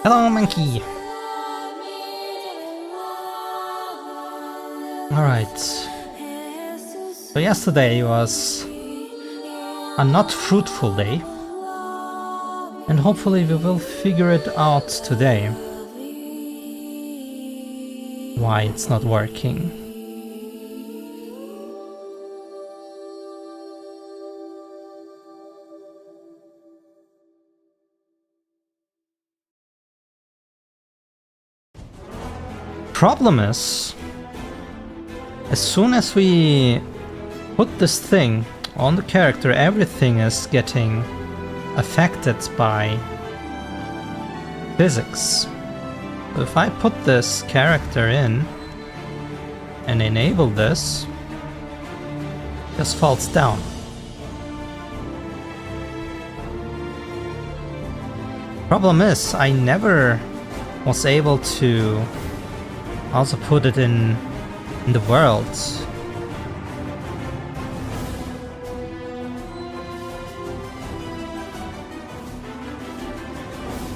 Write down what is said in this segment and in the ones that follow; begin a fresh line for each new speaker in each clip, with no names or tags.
Hello, monkey! Alright. So yesterday was a not fruitful day. And hopefully we will figure it out today. Why it's not working. Problem is, as soon as we put this thing on the character, everything is getting affected by physics. So if I put this character in and enable this, it just falls down. Problem is, I never was able to also put it in the world.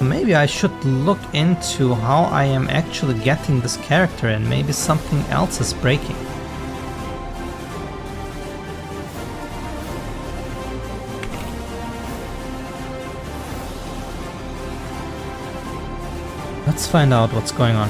Maybe I should look into how I am actually getting this character in. Maybe something else is breaking. Let's find out what's going on.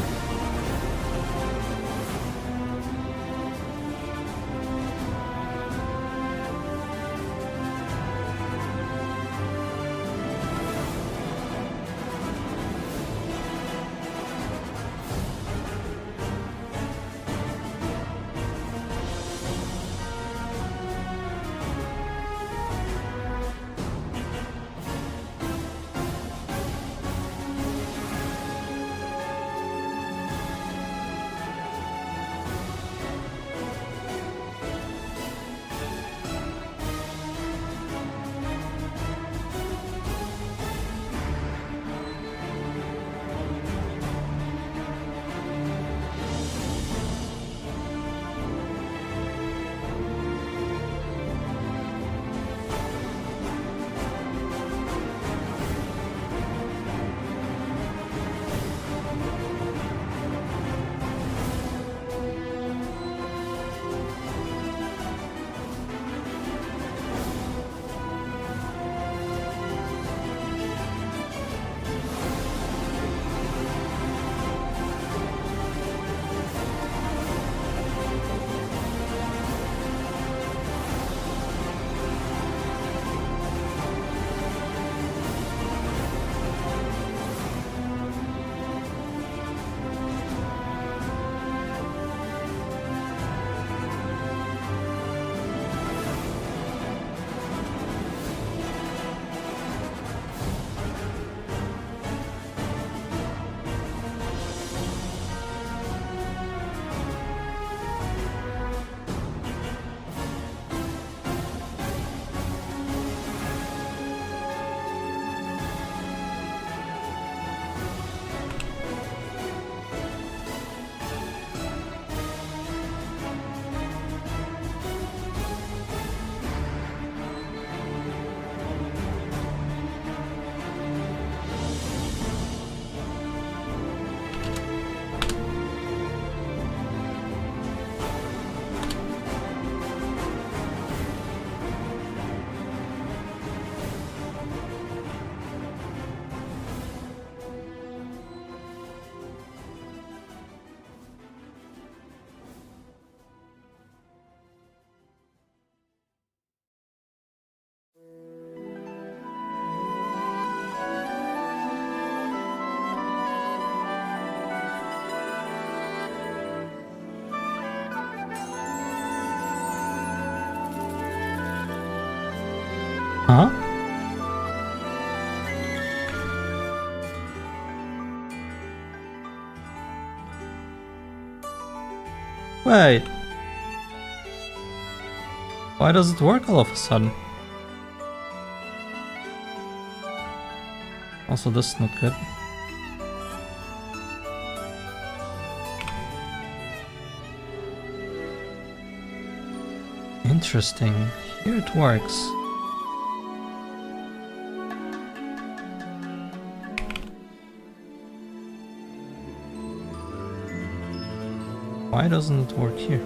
Huh? Wait. Why does it work all of a sudden? Also, this is not good. Interesting. Here it works. Why doesn't it work here?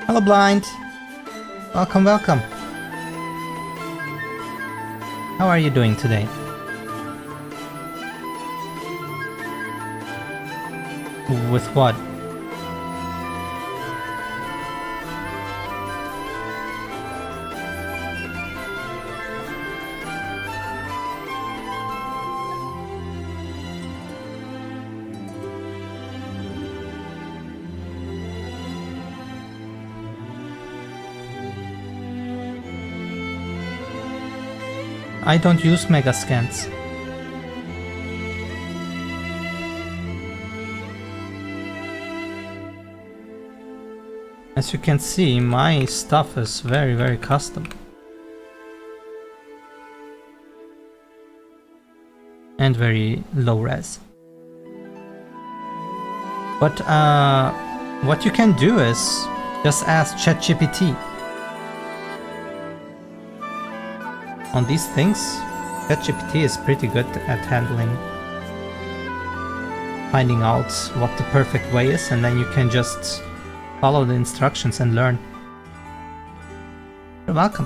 Hello, Blind. Welcome, welcome. How are you doing today? With what? I don't use Megascans. As you can see, my stuff is very custom. And very low res. But what you can do is just ask ChatGPT. On these things, ChatGPT is pretty good at finding out what the perfect way is, and then you can just follow the instructions and learn. You're welcome.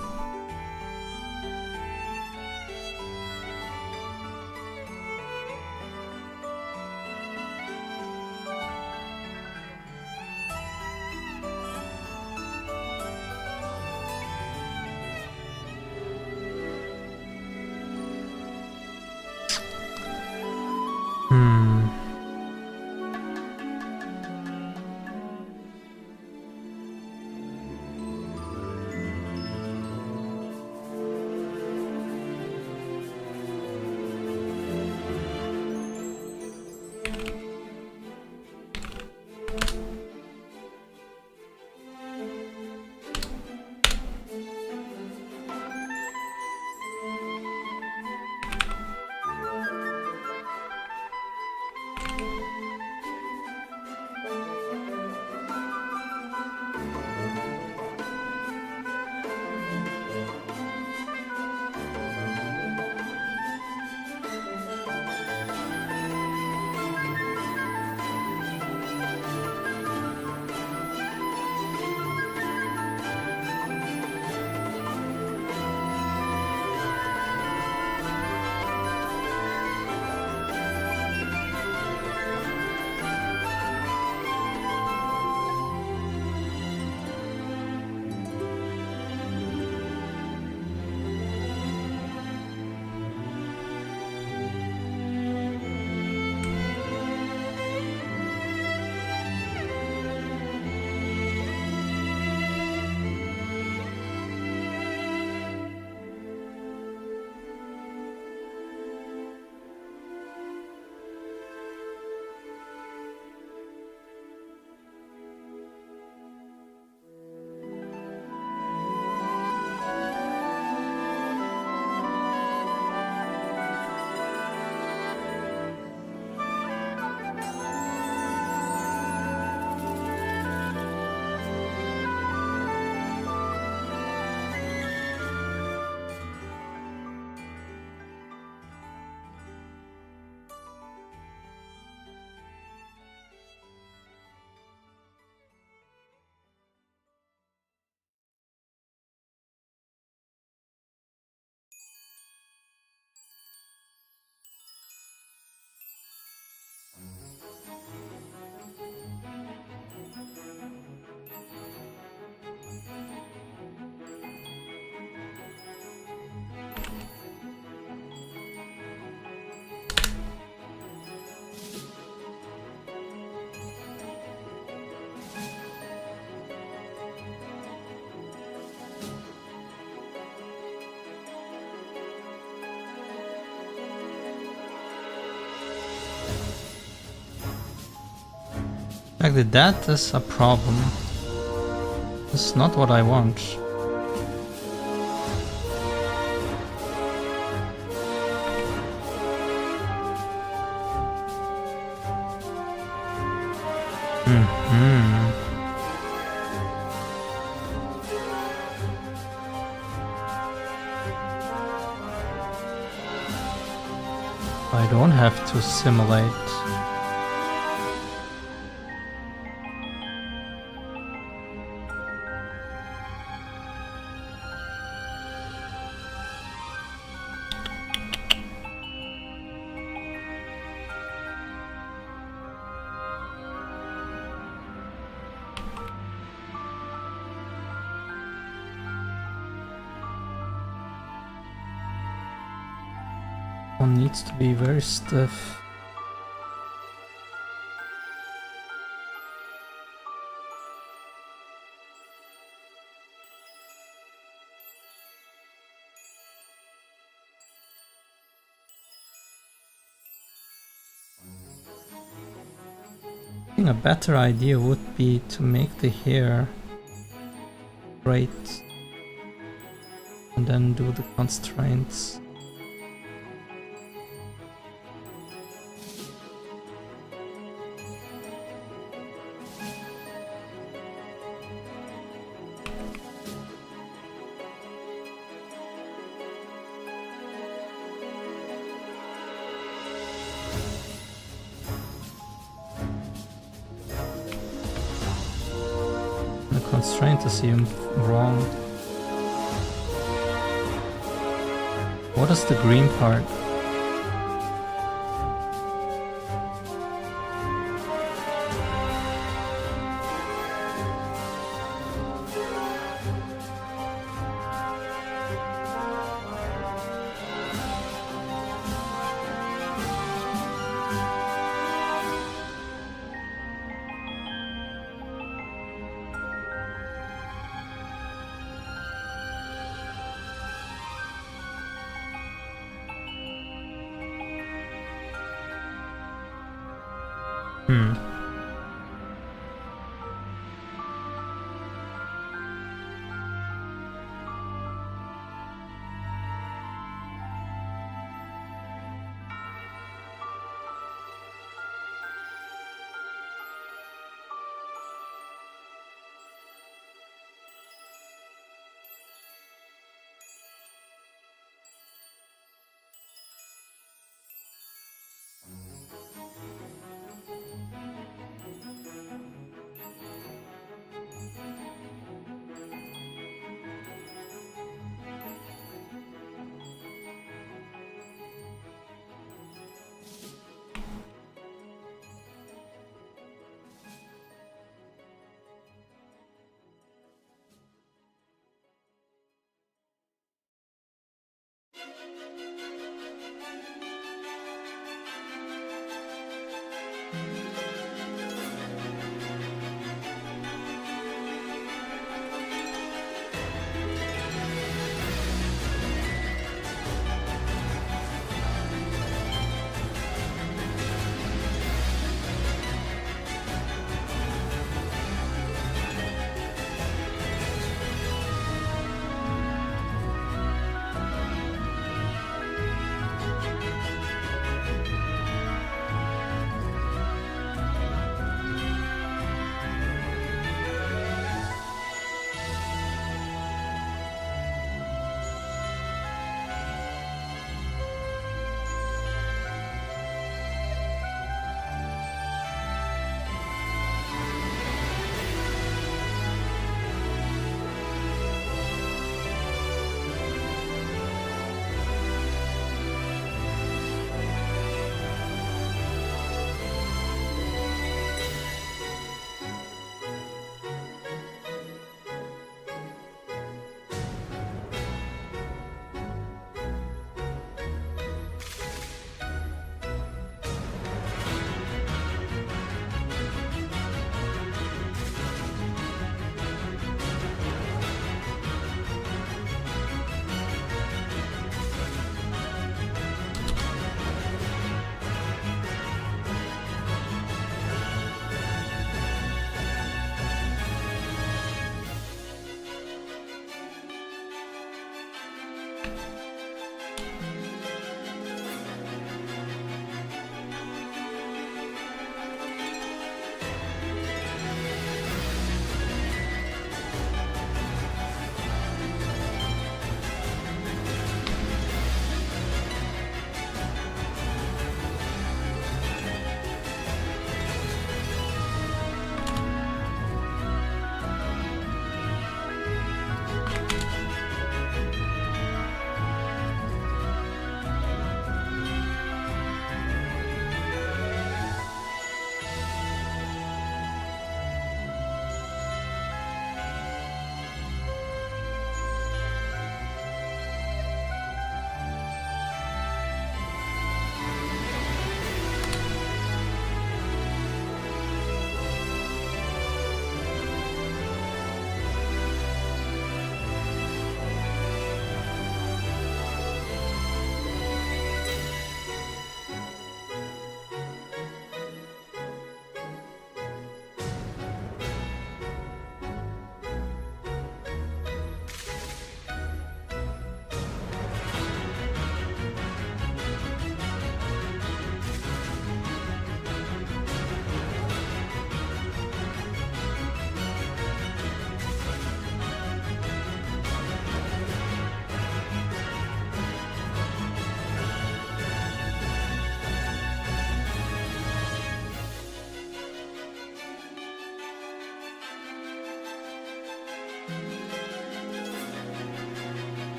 Actually, that is a problem. This is not what I want. I don't have to simulate. One needs to be very stiff. I think a better idea would be to make the hair straight and then do the constraints. Constraint assumed wrong. What is the green part?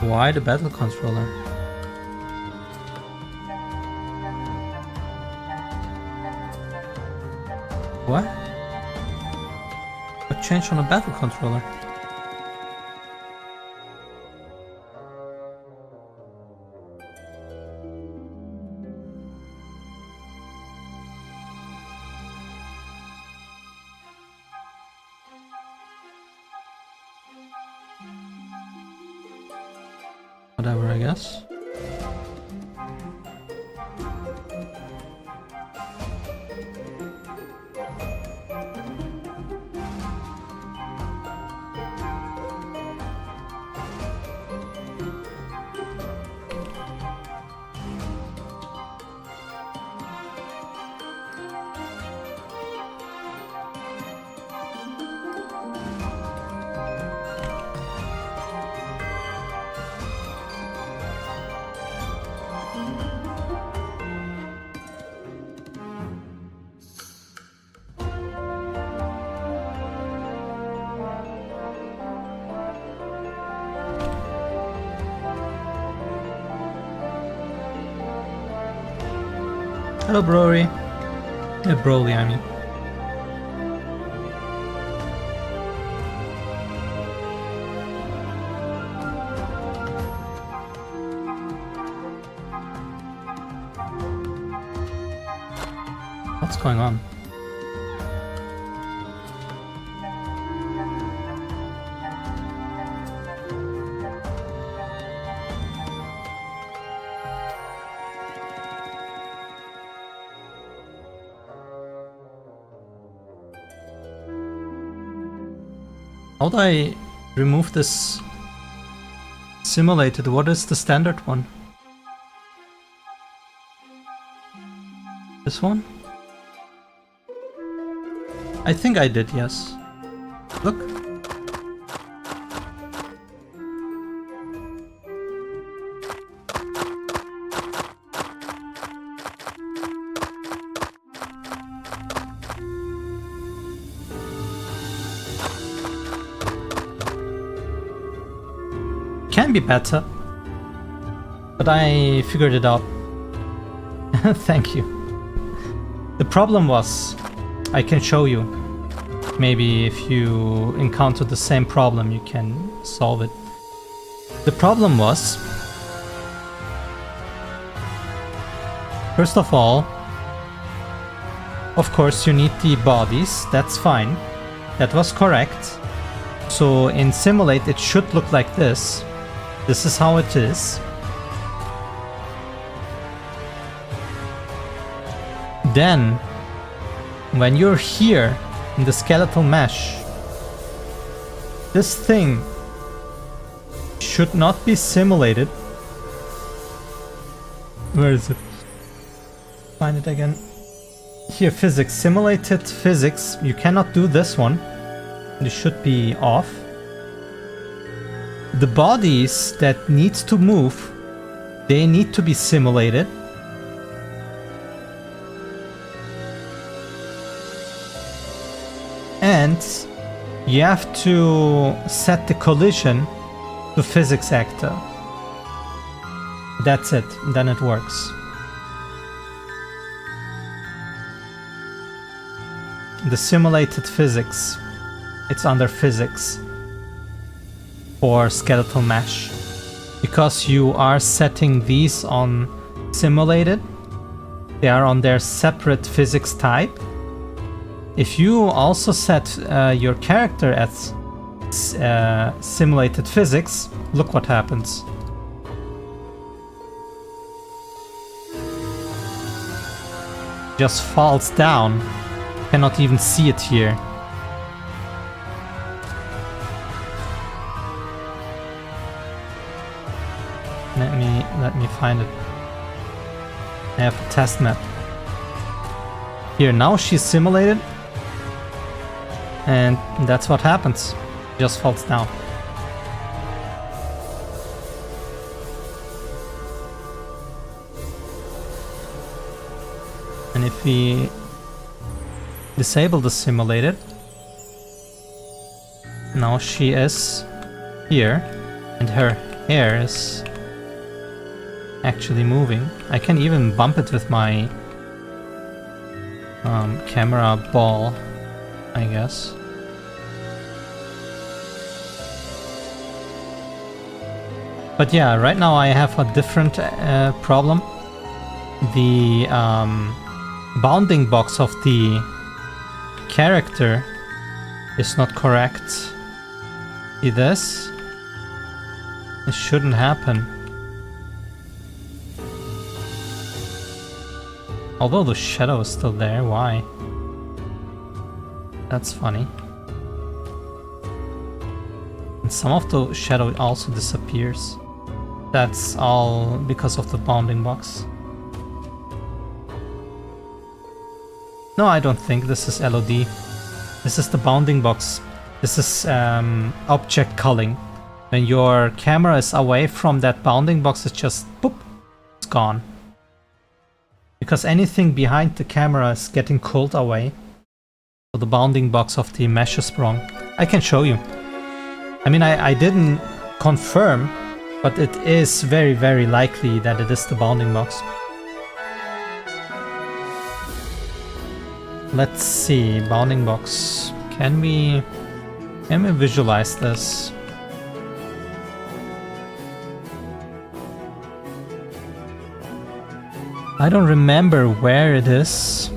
Why the battle controller? What? What changed on the battle controller? Whatever, I guess. Hello, Broly. Yeah, Broly, I mean. What's going on? How do I remove this simulated? What is the standard one? This one? I think I did, yes. Look. Can be better, but I figured it out. Thank you. The problem was, I can show you. Maybe if you encounter the same problem, you can solve it. The problem was, first of all, of course you need the bodies, that's fine. That was correct. So in Simulate it should look like this. This is how it is. Then, when you're here in the skeletal mesh, this thing should not be simulated. Where is it? Find it again. Here, physics. Simulated physics. You cannot do this one. This should be off. The bodies that need to move, they need to be simulated. And you have to set the collision to physics actor. That's it, then it works. The simulated physics, it's under physics for skeletal mesh. Because you are setting these on simulated, they are on their separate physics type. If you also set your character as simulated physics, look what happens. Just falls down. Cannot even see it here. Let me find it. I have a test map. Here, now she's simulated. And that's what happens. Just falls down. And if we disable the simulated, now she is here and her hair is actually moving. I can even bump it with my camera ball, I guess. But yeah, right now I have a different problem. The bounding box of the character is not correct. See this? This shouldn't happen. Although the shadow is still there, why? That's funny. And some of the shadow also disappears. That's all because of the bounding box. No, I don't think this is LOD. This is the bounding box. This is object culling. When your camera is away from that bounding box, it's just boop, it's gone. Because anything behind the camera is getting culled away. So the bounding box of the mesh is wrong. I can show you. I mean, I didn't confirm, but it is very, very likely that it is the bounding box. Let's see, bounding box. Can we visualize this? I don't remember where it is.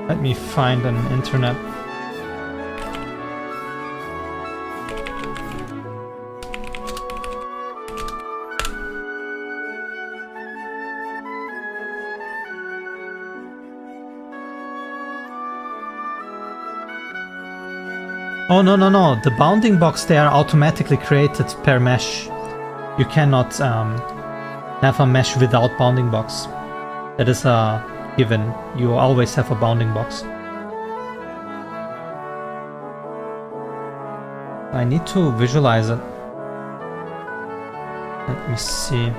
Let me find an internet. Oh, no, no, no. The bounding box, they are automatically created per mesh. You cannot have a mesh without bounding box. That is a given. You always have a bounding box. I need to visualize it. Let me see.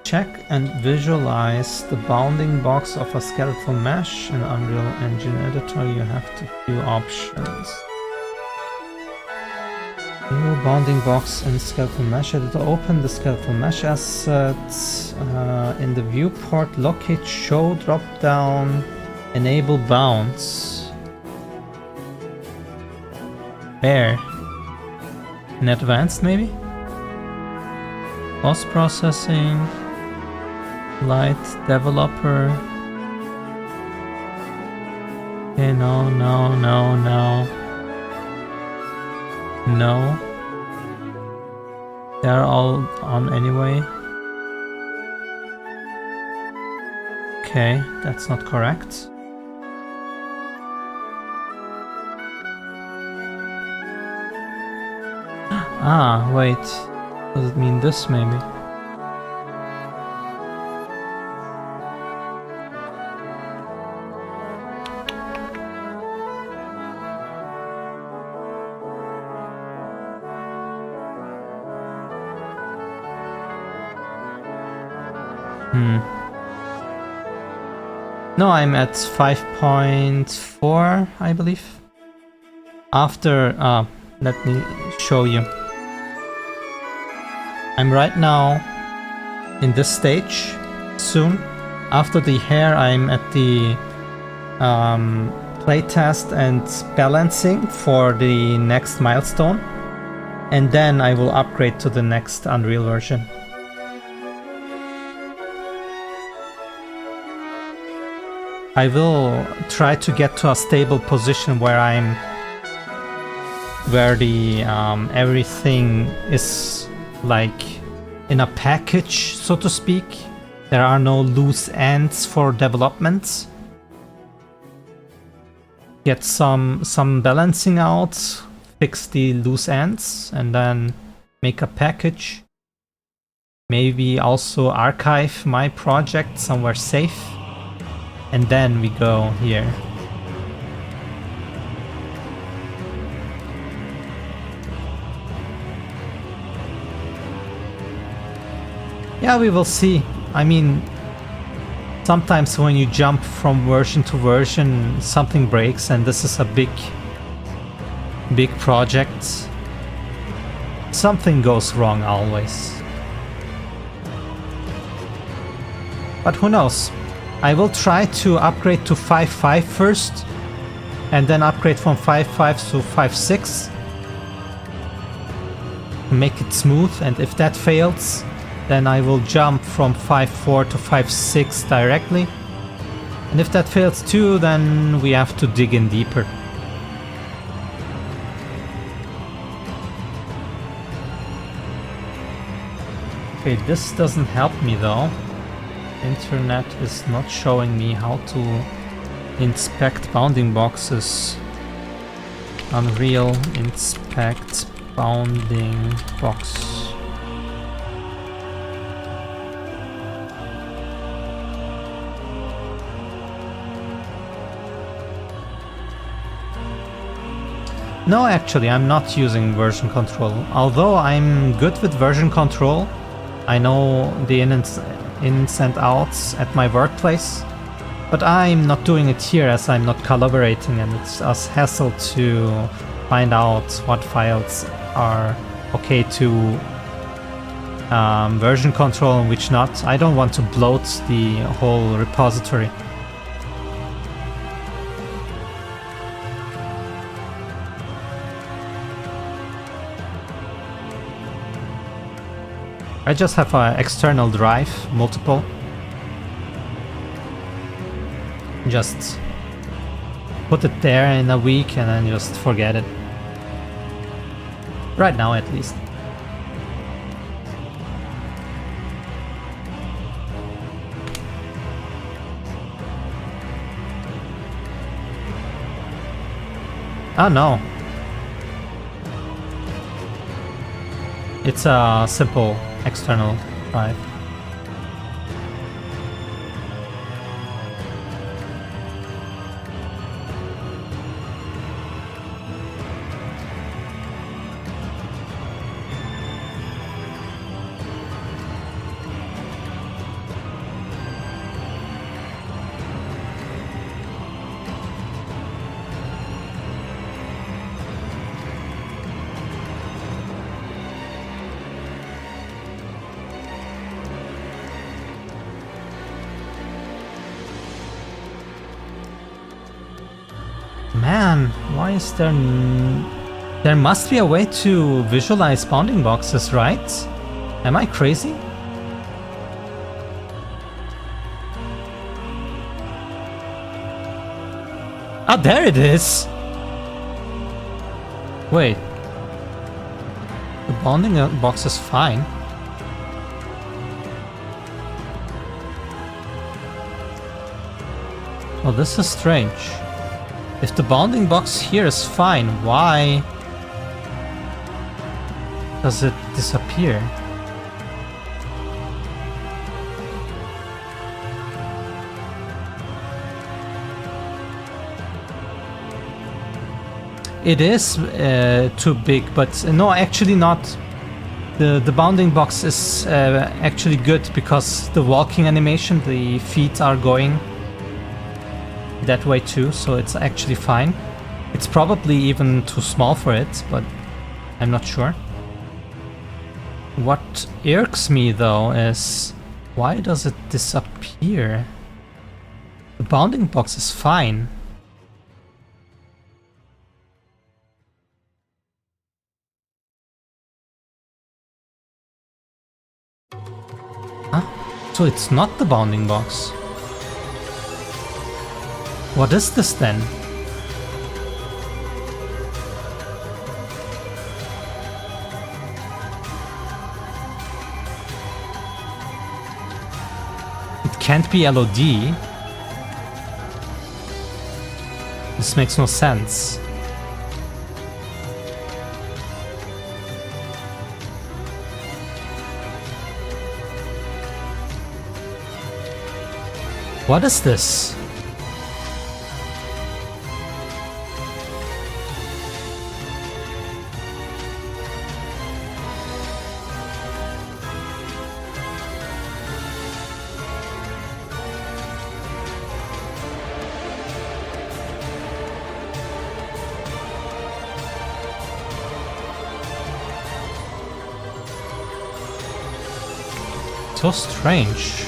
Check and visualize the bounding box of a skeletal mesh in Unreal Engine Editor. You have to view options. New bounding box in skeletal mesh editor. Open the skeletal mesh asset. In the viewport, locate show drop down. Enable bounds. Where? In advanced maybe? Post processing. Light developer. Okay, no, no, no, no. No. They're all on anyway. Okay, that's not correct. Ah, wait. Does it mean this maybe? No, I'm at 5.4, I believe. After, let me show you. I'm right now in this stage. Soon, after the hair, I'm at the playtest and balancing for the next milestone. And then I will upgrade to the next Unreal version. I will try to get to a stable position where the everything is like in a package, so to speak. There are no loose ends for development. get some balancing out, fix the loose ends, and then make a package. Maybe also archive my project somewhere safe, and then we go here. Yeah, we will see. I mean, sometimes when you jump from version to version, something breaks, and this is a big project. Something goes wrong always. But who knows? I will try to upgrade to 5.5 first, and then upgrade from 5.5 to 5.6. Make it smooth, and if that fails, then I will jump from 5.4 to 5.6 directly. And if that fails too, then we have to dig in deeper. Okay, this doesn't help me though. Internet is not showing me how to inspect bounding boxes. Unreal inspect bounding box. No, actually, I'm not using version control. Although I'm good with version control, I know the ins and outs at my workplace, but I'm not doing it here as I'm not collaborating, and it's a hassle to find out what files are okay to version control and which not. I don't want to bloat the whole repository. I just have an external drive, multiple. Just put it there in a week and then just forget it. Right now, at least. Oh no. It's a simple external drive. Man, why is there... There must be a way to visualize bounding boxes, right? Am I crazy? Oh, there it is! Wait. The bounding box is fine. Oh, this is strange. If the bounding box here is fine, why does it disappear? It is too big, but no, actually not. The bounding box is actually good because the walking animation, the feet are going that way too, so it's actually fine. It's probably even too small for it, but I'm not sure. What irks me though is, why does it disappear? The bounding box is fine. Huh? So it's not the bounding box. What is this then? It can't be LOD. This makes no sense. What is this? So strange.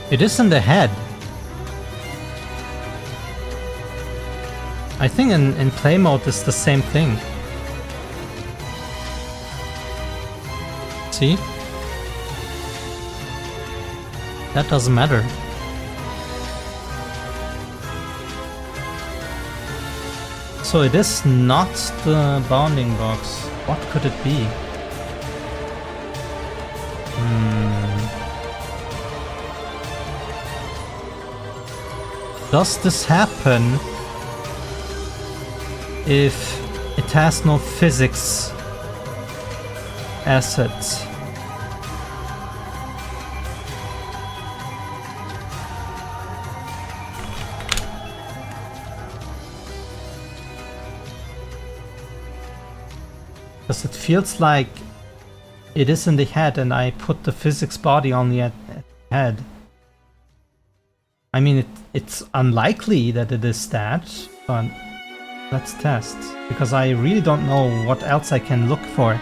It is in the head. I think in play mode it's the same thing. See? That doesn't matter. So it is not the bounding box. What could it be? Does this happen if it has no physics assets? Because it feels like it is in the head and I put the physics body on the head. I mean, it's unlikely that it is that, but let's test. Because I really don't know what else I can look for.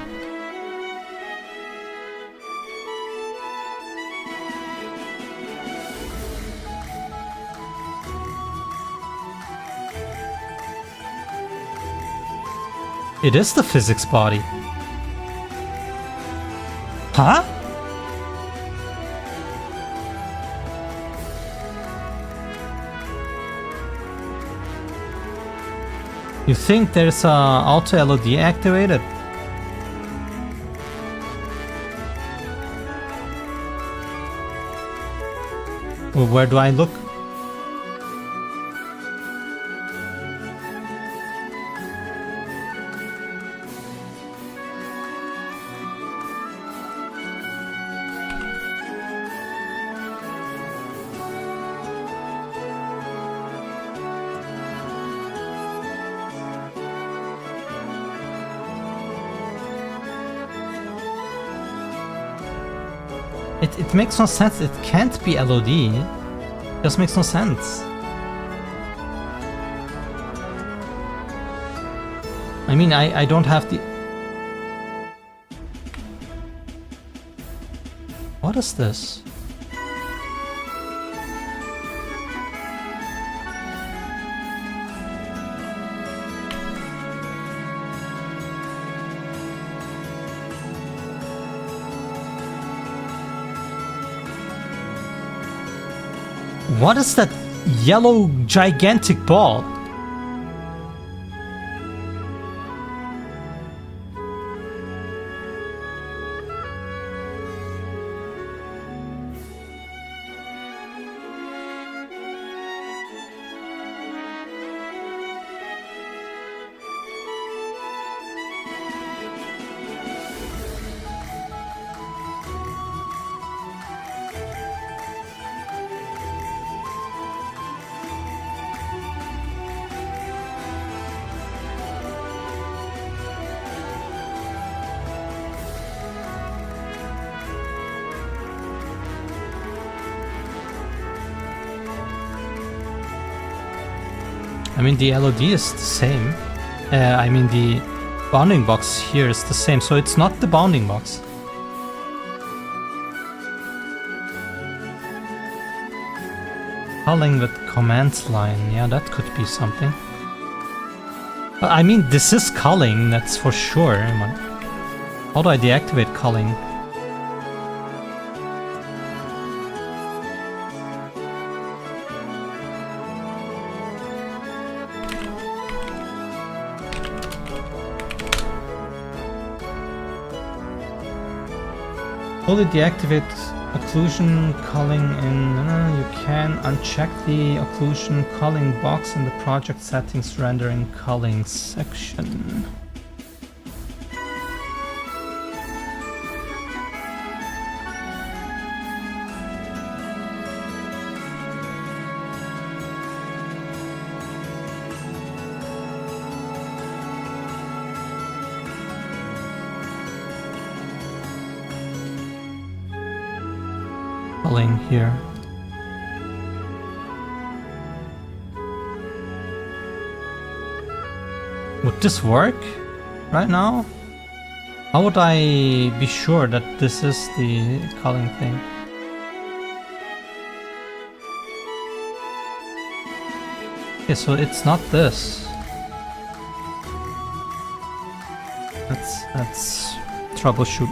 It is the physics body. Huh? You think there's a auto LOD activated? Well, where do I look? It makes no sense. It can't be LOD. It just makes no sense. I mean, I don't have the... What is this? What is that yellow gigantic ball? I mean, the LOD is the same. I mean, the bounding box here is the same, so it's not the bounding box. Calling with command line, yeah, that could be something. I mean, this is culling, that's for sure. How do I deactivate culling? Fully deactivate occlusion culling in... you can uncheck the occlusion culling box in the project settings rendering culling section. Here. Would this work right now? How would I be sure that this is the culling thing? Okay, so it's not this. Let's troubleshoot.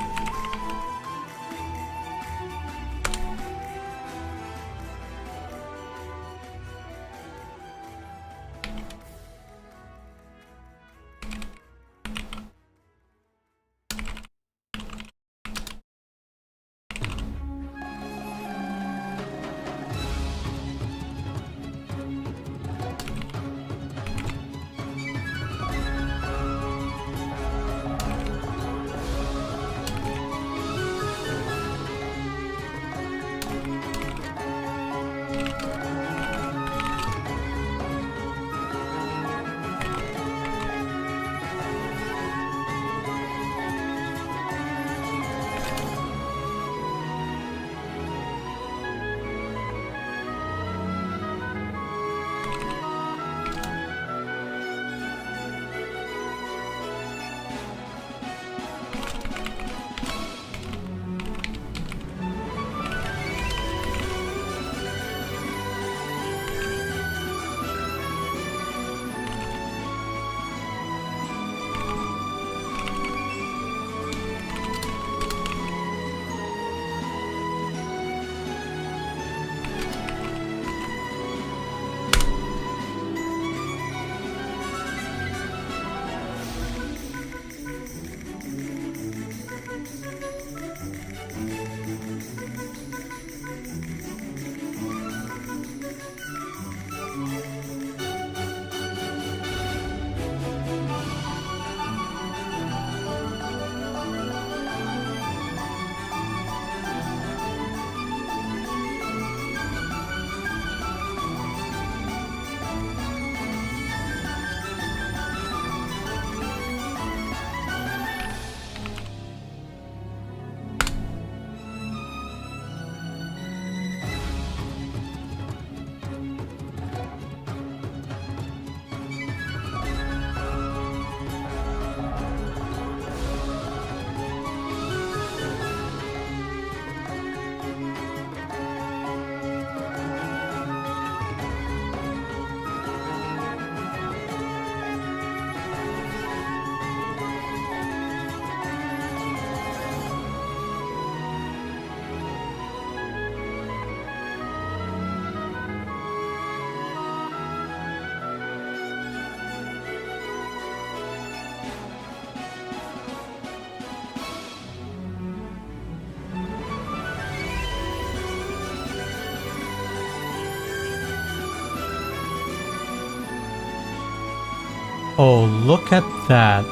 Oh, look at that.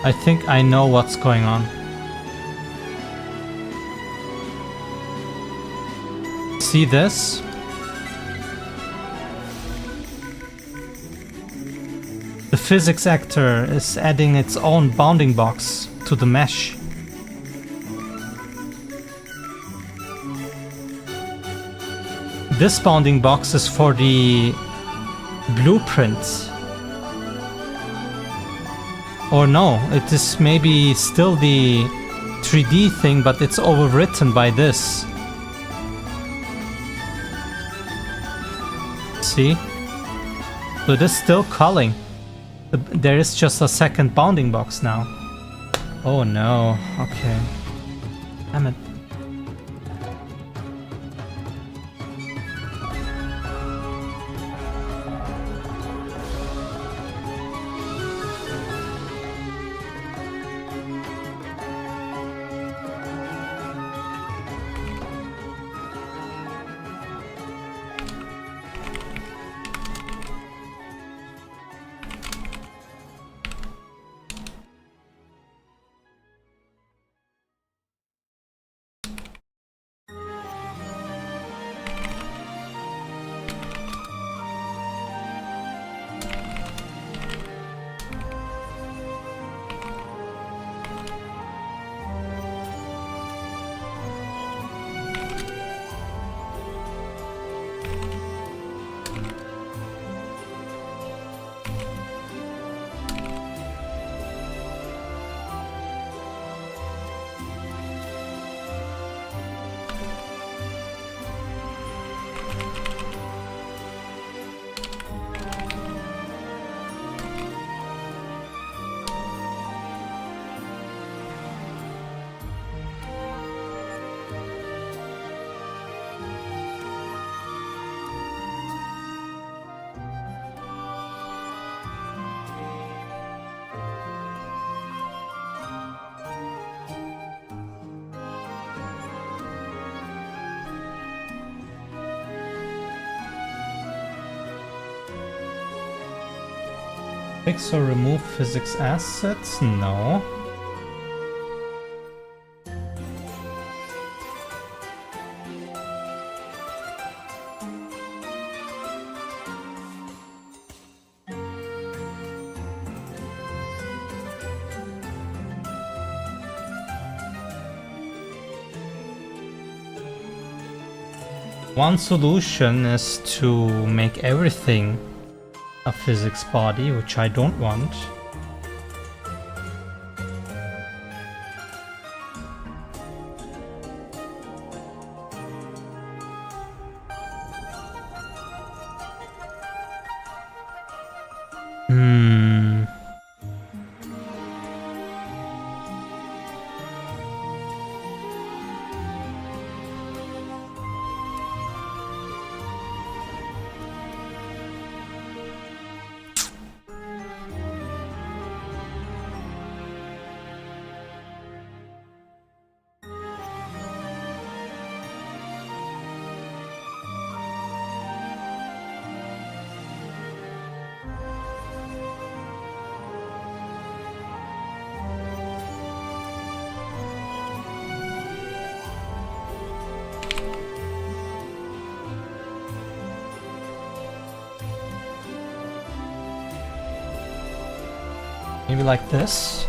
I think I know what's going on. See this? The physics actor is adding its own bounding box to the mesh. This bounding box is for the blueprint. Or no, it is maybe still the 3D thing, but it's overwritten by this. See? So it is still culling. There is just a second bounding box now. Oh no, okay. Damn it. Fix or remove physics assets? No. One solution is to make everything a physics body, which I don't want. Maybe like this.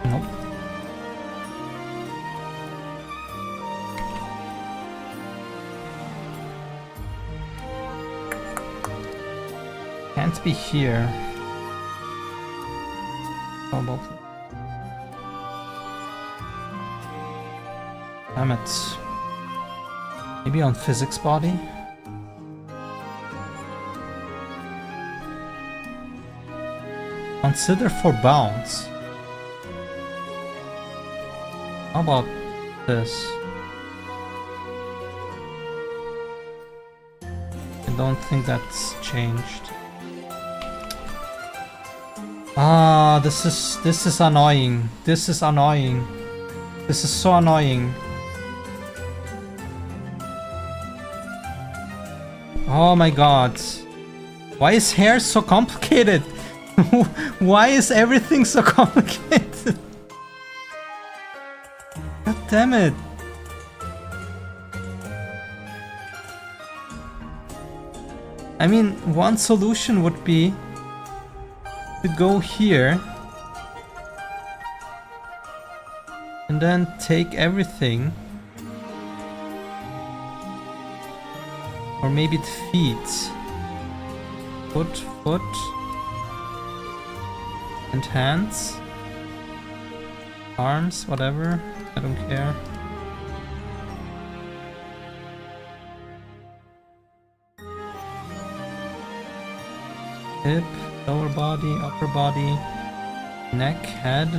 Nope. Can't be here. Probably. Damn it. Maybe on physics body? Consider for bounds. How about this? I don't think that's changed. Ah, this is annoying. This is annoying. This is so annoying. Oh my god. Why is hair so complicated? Why is everything so complicated? God damn it. I mean, one solution would be to go here and then take everything. Or maybe the feet. Foot. And hands. Arms, whatever. I don't care. Hip, lower body, upper body, neck, head.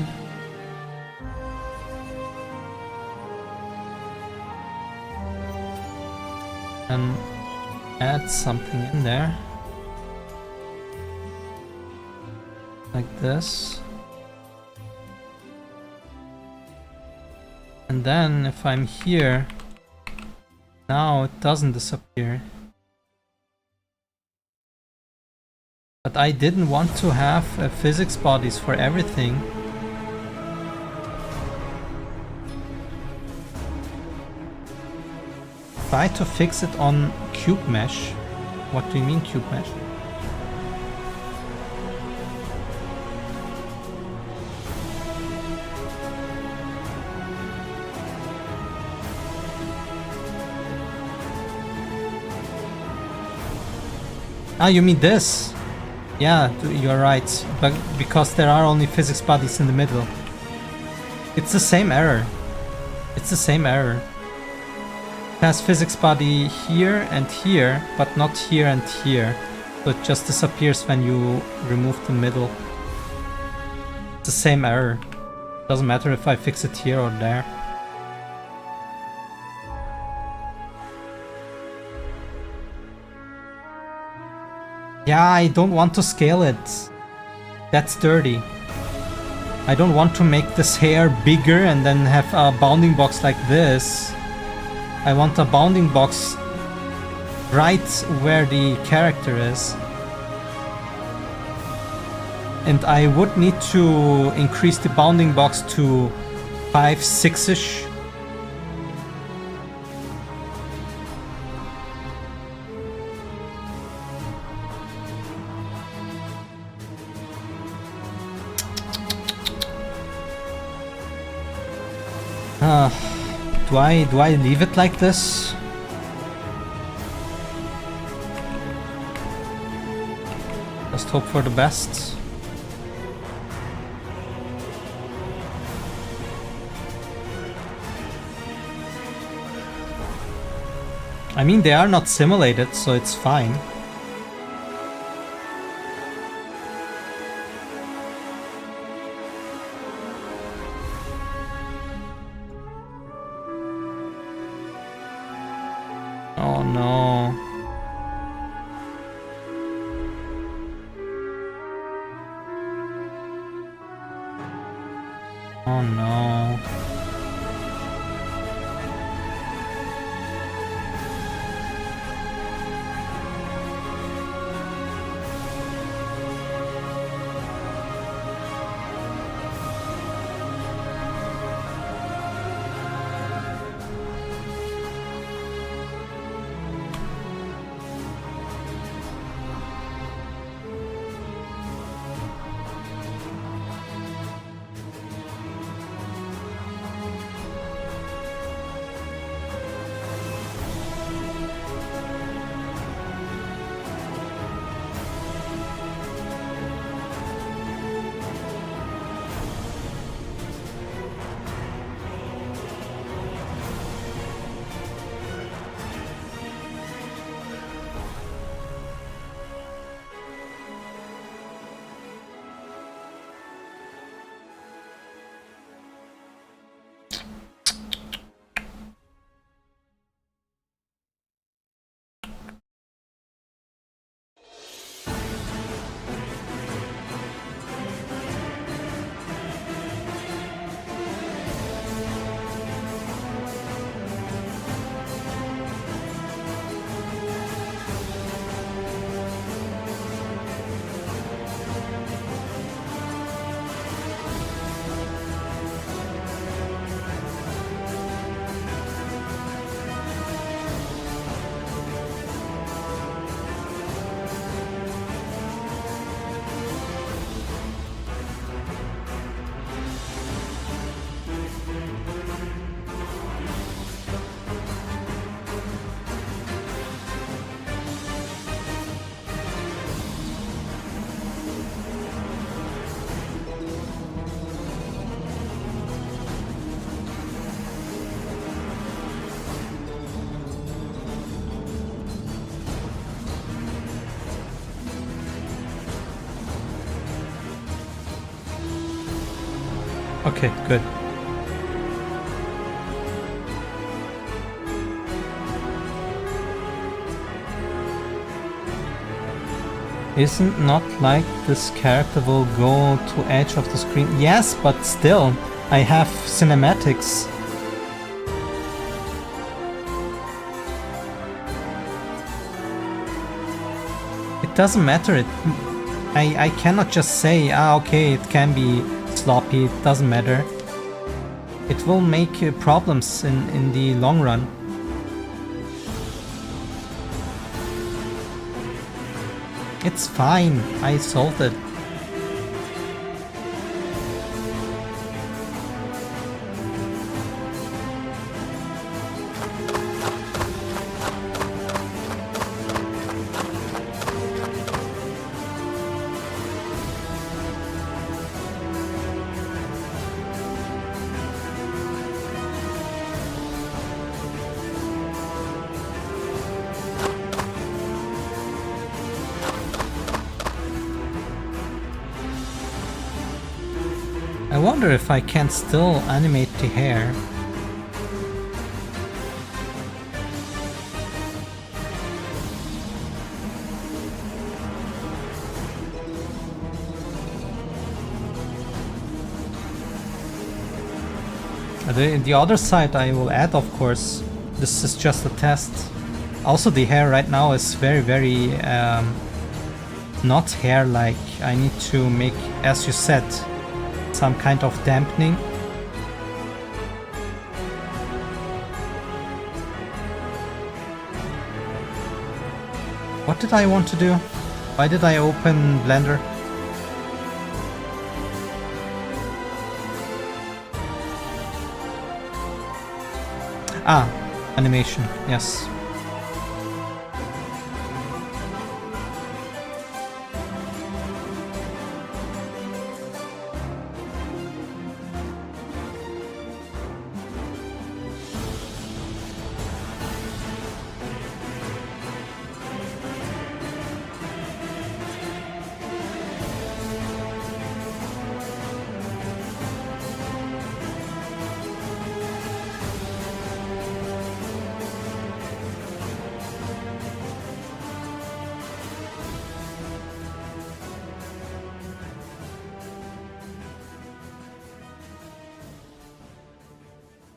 And add something in there. Like this. And then if I'm here, now it doesn't disappear. But I didn't want to have physics bodies for everything. Try to fix it on cube mesh. What do you mean cube mesh? Ah, you mean this? Yeah, you're right. But because there are only physics bodies in the middle. It's the same error. It's the same error. It has physics body here and here, but not here and here. So it just disappears when you remove the middle. It's the same error. Doesn't matter if I fix it here or there. Yeah, I don't want to scale it. That's dirty. I don't want to make this hair bigger and then have a bounding box like this. I want a bounding box right where the character is. And I would need to increase the bounding box to 5, 6-ish. Do I leave it like this? Just hope for the best. I mean, they are not simulated, so it's fine. Oh no. Oh no. Okay, good. Isn't not like this character will go to edge of the screen? Yes, but still, I have cinematics. It doesn't matter. I cannot just say, okay, it can be sloppy, it doesn't matter. It will make problems in the long run. It's fine, I solved it. I wonder if I can still animate the hair. The other side I will add, of course, This is just a test. Also, the hair right now is very not hair-like. I need to make, as you said, some kind of dampening. What did I want to do? Why did I open Blender? Ah, animation, yes.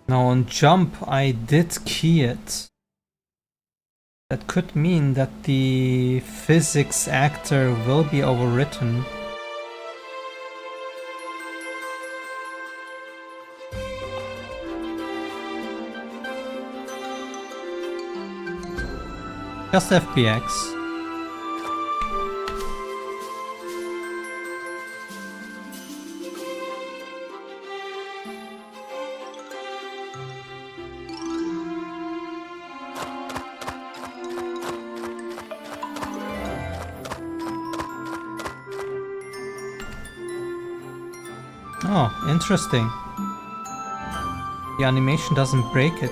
Now on jump I did key it. That could mean that the physics actor will be overwritten. Just FBX. Oh, interesting. The animation doesn't break it.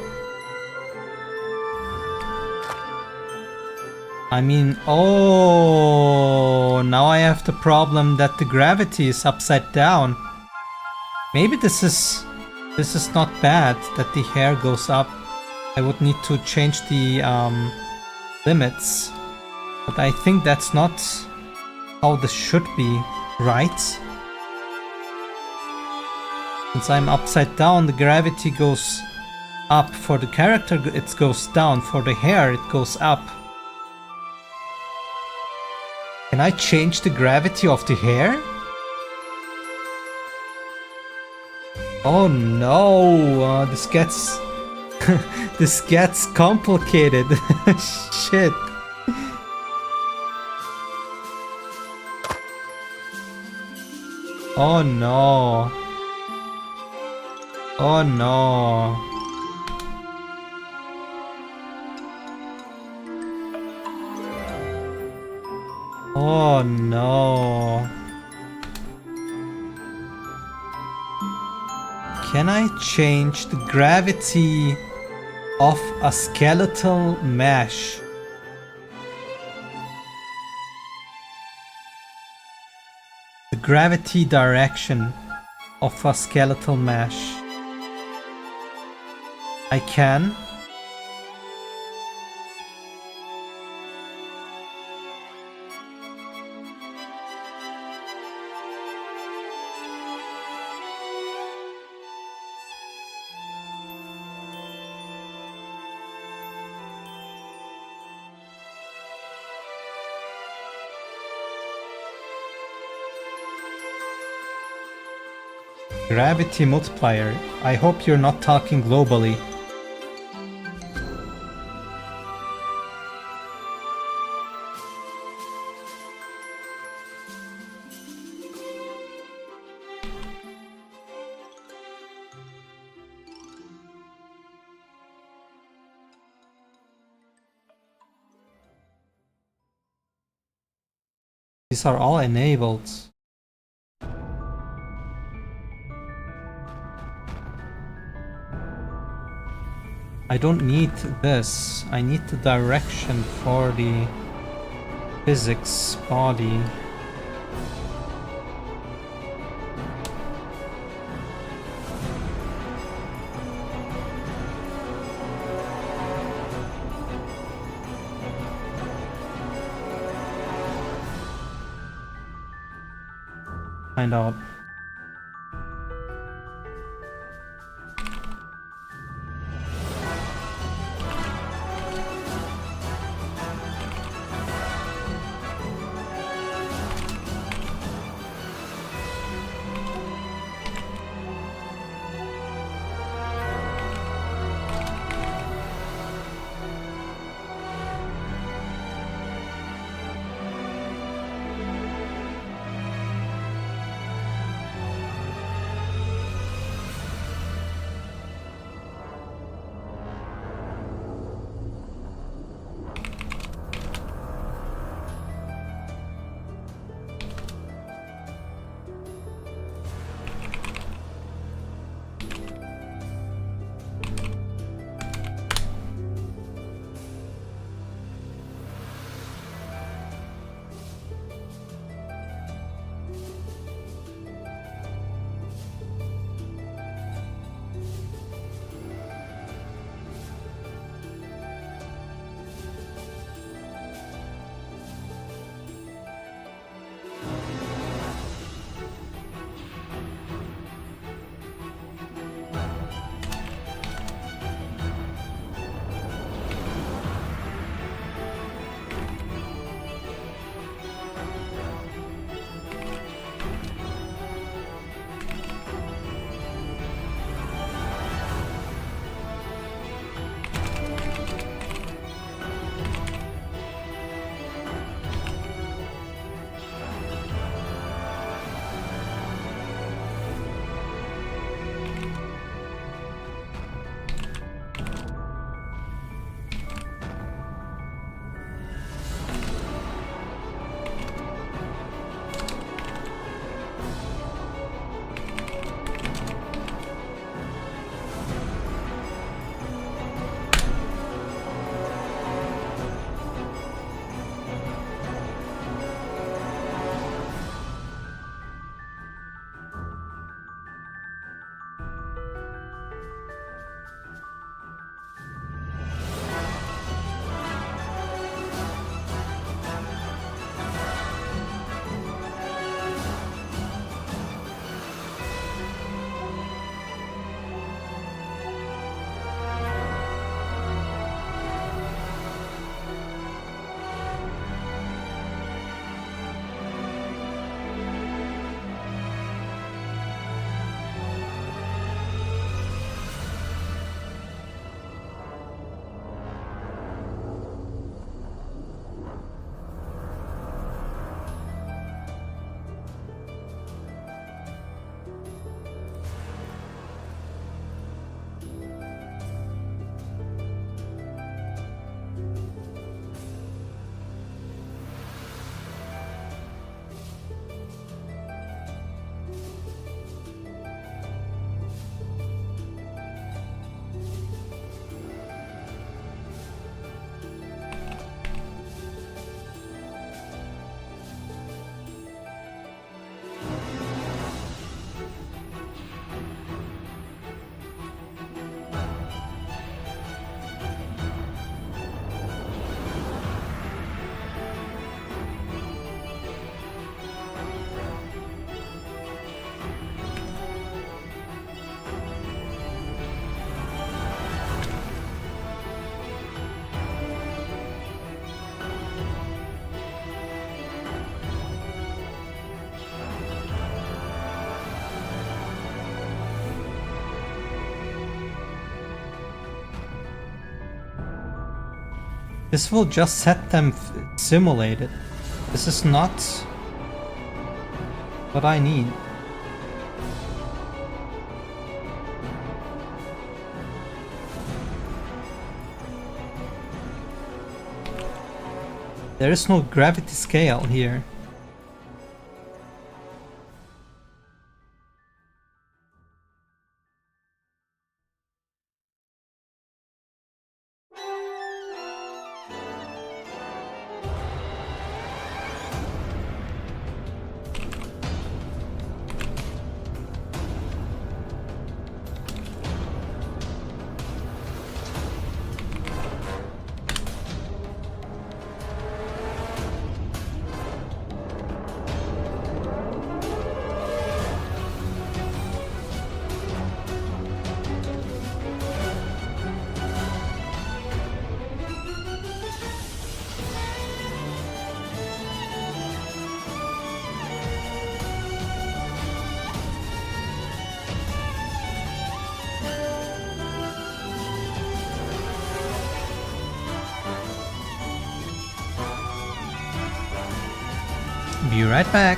I mean, oh, now I have the problem that the gravity is upside down. Maybe this is not bad that the hair goes up. I would need to change the limits. But I think that's not how this should be, right? Since I'm upside down, the gravity goes up. For the character, it goes down. For the hair, it goes up. Can I change the gravity of the hair? Oh no, this gets this gets complicated. Shit. Oh no. Oh no. Oh no. Can I change the gravity of a skeletal mesh? The gravity direction of a skeletal mesh. I can. Gravity multiplier. I hope you're not talking globally. These are all enabled. I don't need this. I need the direction for the physics body. Find out. This will just set them simulated. This is not what I need. There is no gravity scale here. Be right back.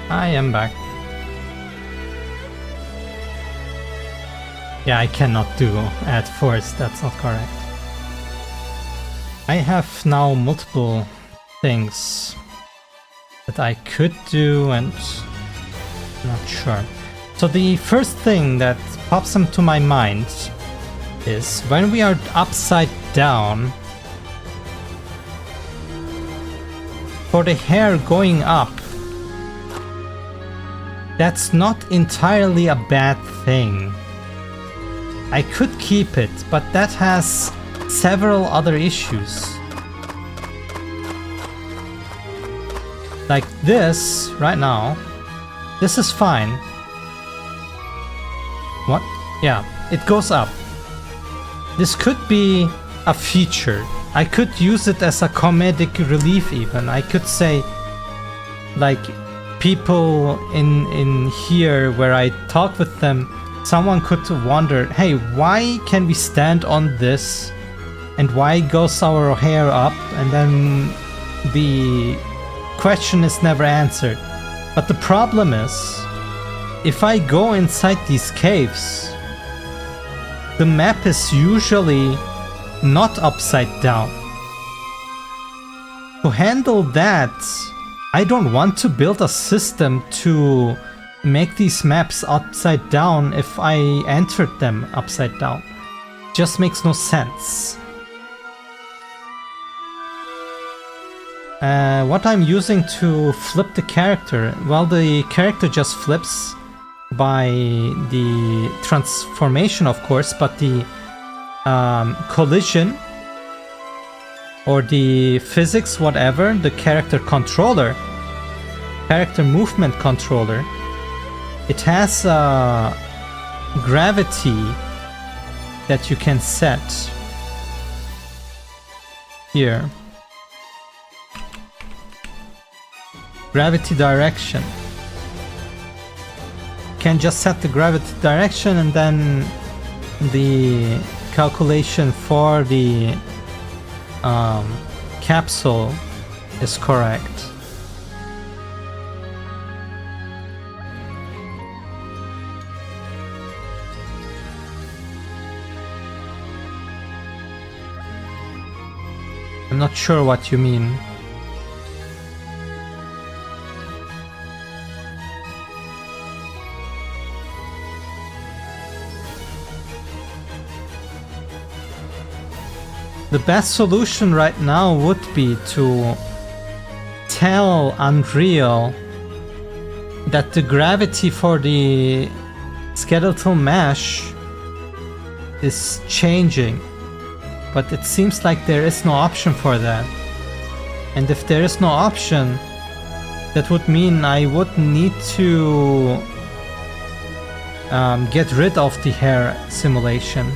I am back. Yeah, I cannot do add force, that's not correct. I have now multiple things that I could do and not sure. So the first thing that pops into my mind is when we are upside down, for the hair going up, that's not entirely a bad thing. I could keep it, but that has several other issues. Like this, right now, this is fine. What? Yeah, it goes up. This could be a feature. I could use it as a comedic relief even. I could say, like, people in here where I talk with them, someone could wonder, hey, why can we stand on this? And why goes our hair up? And then the question is never answered. But the problem is, if I go inside these caves, the map is usually not upside down. To handle that, I don't want to build a system to make these maps upside down if I entered them upside down. Just makes no sense. What I'm using to flip the character, well, the character just flips by the transformation, of course, but the collision or the physics, whatever, the character controller, character movement controller, it has gravity that you can set here. Gravity direction. You can just set the gravity direction and then the calculation for the capsule is correct. I'm not sure what you mean. The best solution right now would be to tell Unreal that the gravity for the skeletal mesh is changing, but it seems like there is no option for that. And if there is no option, that would mean I would need to get rid of the hair simulation.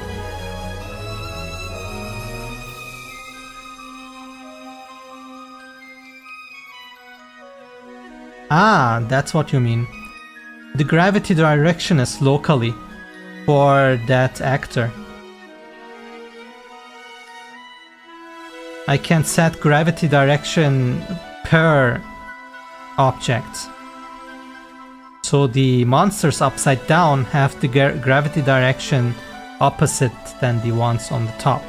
Ah, that's what you mean. The gravity direction is locally for that actor. I can set gravity direction per object. So the monsters upside down have the gravity direction opposite than the ones on the top.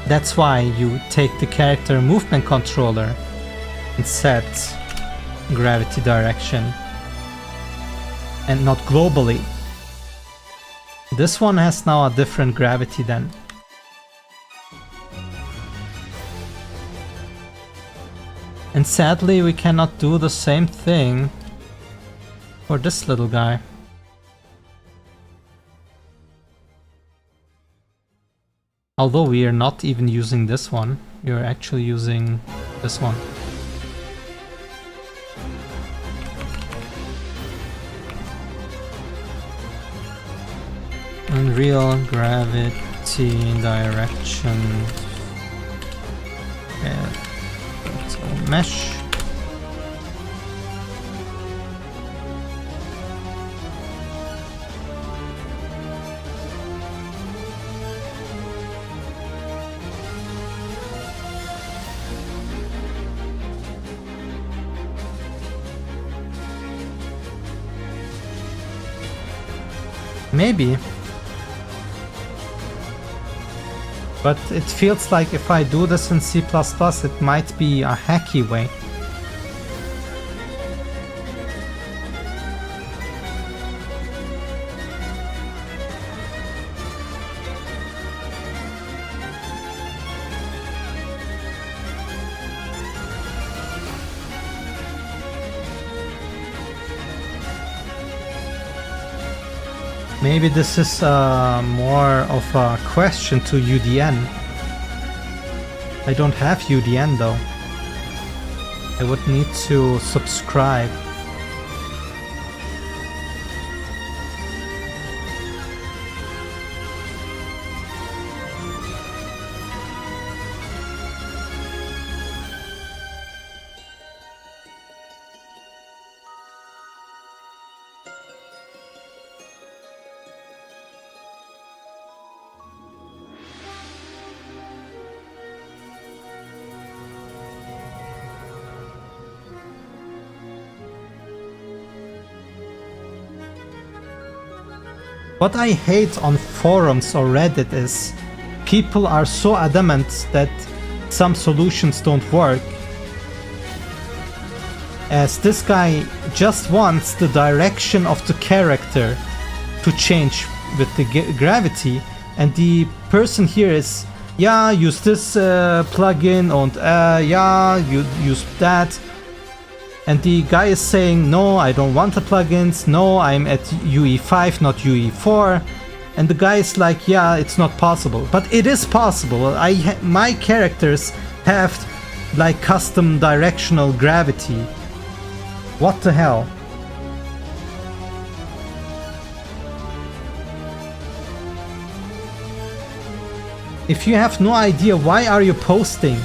That's why you take the character movement controller and set gravity direction, and not globally. This one has now a different gravity then. And sadly we cannot do the same thing for this little guy. Although we are not even using this one, we are actually using this one. Unreal gravity direction. Okay, mesh. Maybe. But it feels like if I do this in C++, it might be a hacky way. Maybe this is more of a question to UDN. I don't have UDN though. I would need to subscribe. What I hate on forums or Reddit is people are so adamant that some solutions don't work, as this guy just wants the direction of the character to change with the gravity, and the person here is, yeah, use this plugin, and yeah, you use that. And the guy is saying, no, I don't want the plugins, no, I'm at UE5, not UE4. And the guy is like, yeah, it's not possible. But it is possible. My characters have like custom directional gravity. What the hell? If you have no idea, why are you posting?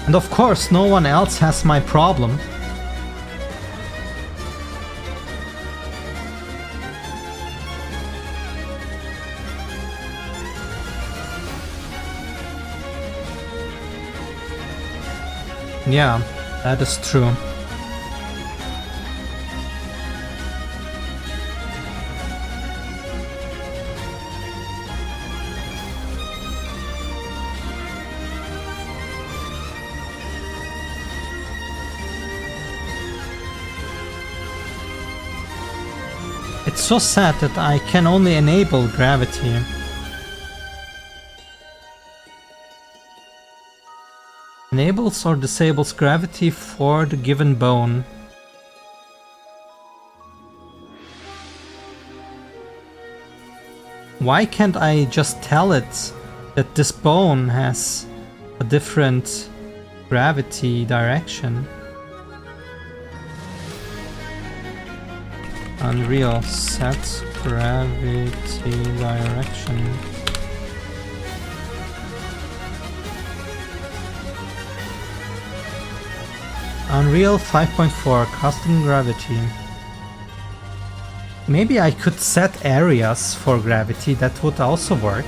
And of course, no one else has my problem. Yeah, that is true. It's so sad that I can only enable gravity. Enables or disables gravity for the given bone. Why can't I just tell it that this bone has a different gravity direction? Unreal, set gravity direction. Unreal 5.4 custom gravity. Maybe I could set areas for gravity, that would also work.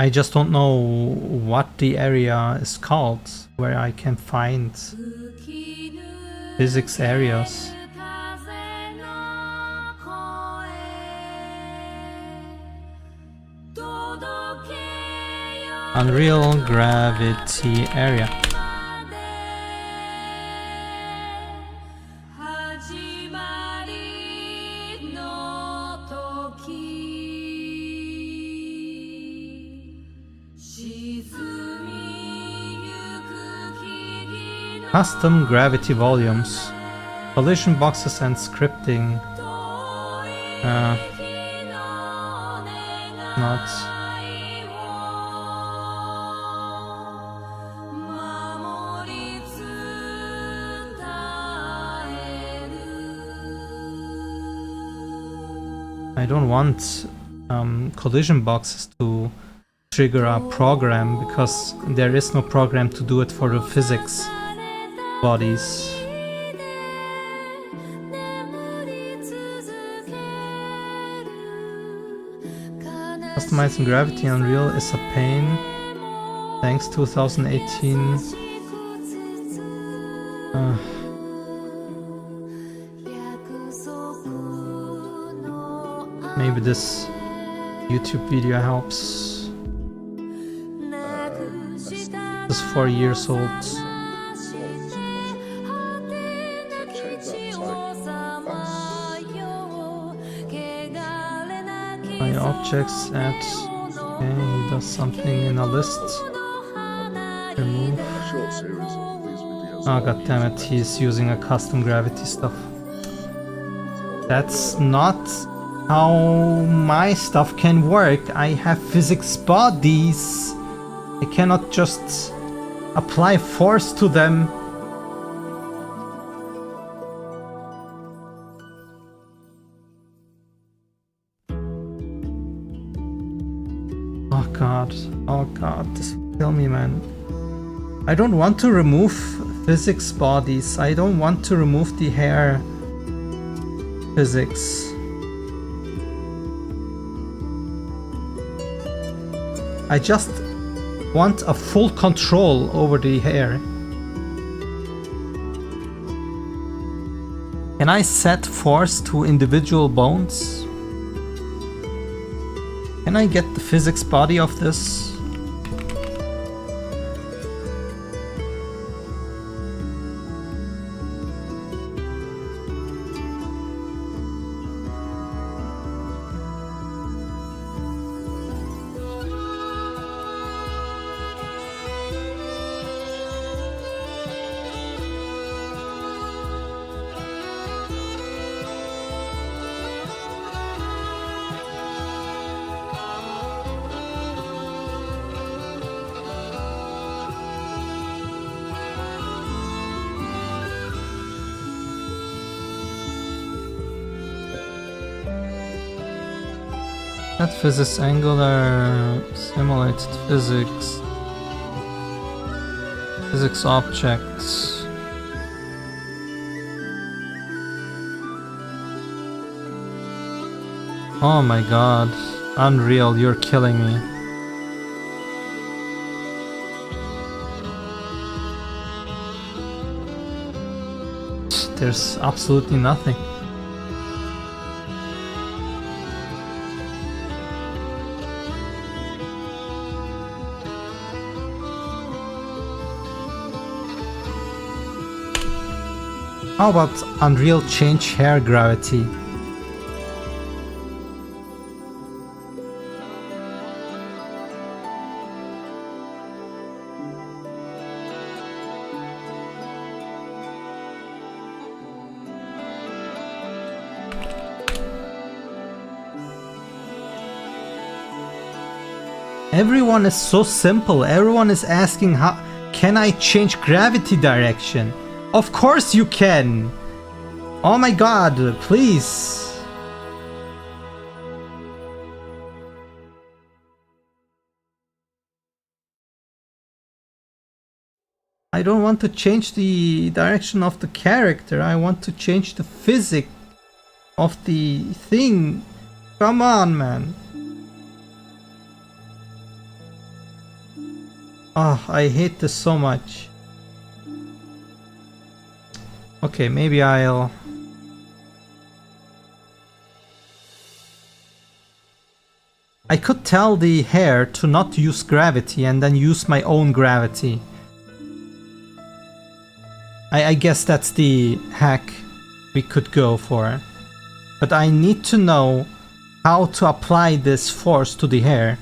I just don't know what the area is called where I can find physics areas. Unreal gravity area. Custom gravity volumes. Collision boxes and scripting. Not. I don't want collision boxes to trigger a program because there is no program to do it for the physics bodies. Customizing gravity in Unreal is a pain. Thanks 2018. Maybe this YouTube video helps. It's 4 years old. My objects at. Okay, he does something in a list. Remove. Oh god damn it, he's using a custom gravity stuff. That's not how my stuff can work. I have physics bodies. I cannot just apply force to them. Oh god, this will kill me, man. I don't want to remove physics bodies. I don't want to remove the hair physics. I just want a full control over the hair. Can I set force to individual bones? Can I get the physics body of this? That physics angular simulated physics. Physics objects. Oh my god. Unreal, you're killing me. There's absolutely nothing. How about Unreal change hair gravity? Everyone is so simple. Everyone is asking, how can I change gravity direction? Of course you can! Oh my god, please! I don't want to change the direction of the character, I want to change the physics of the thing. Come on, man. Oh, I hate this so much. Okay, maybe I'll... I could tell the hair to not use gravity and then use my own gravity. I guess that's the hack we could go for. But I need to know how to apply this force to the hair.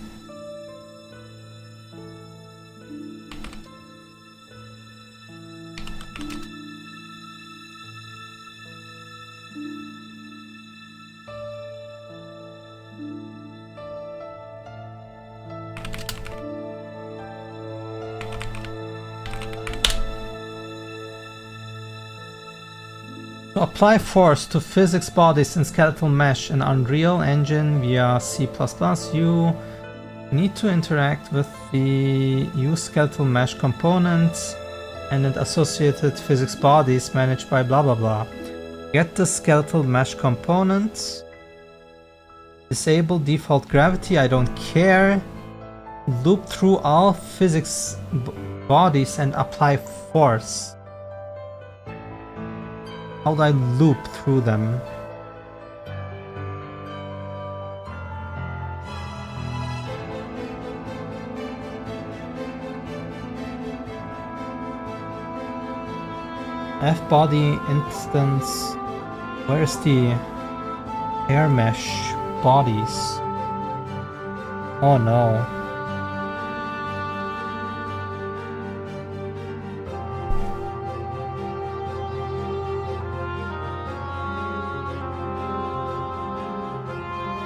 To apply force to physics bodies in skeletal mesh in Unreal Engine via C++, you need to interact with the use skeletal mesh components and its associated physics bodies managed by blah blah blah. Get the skeletal mesh components. Disable default gravity, I don't care. Loop through all physics bodies and apply force. How do I loop through them? F body instance. Where's the air mesh bodies? Oh no.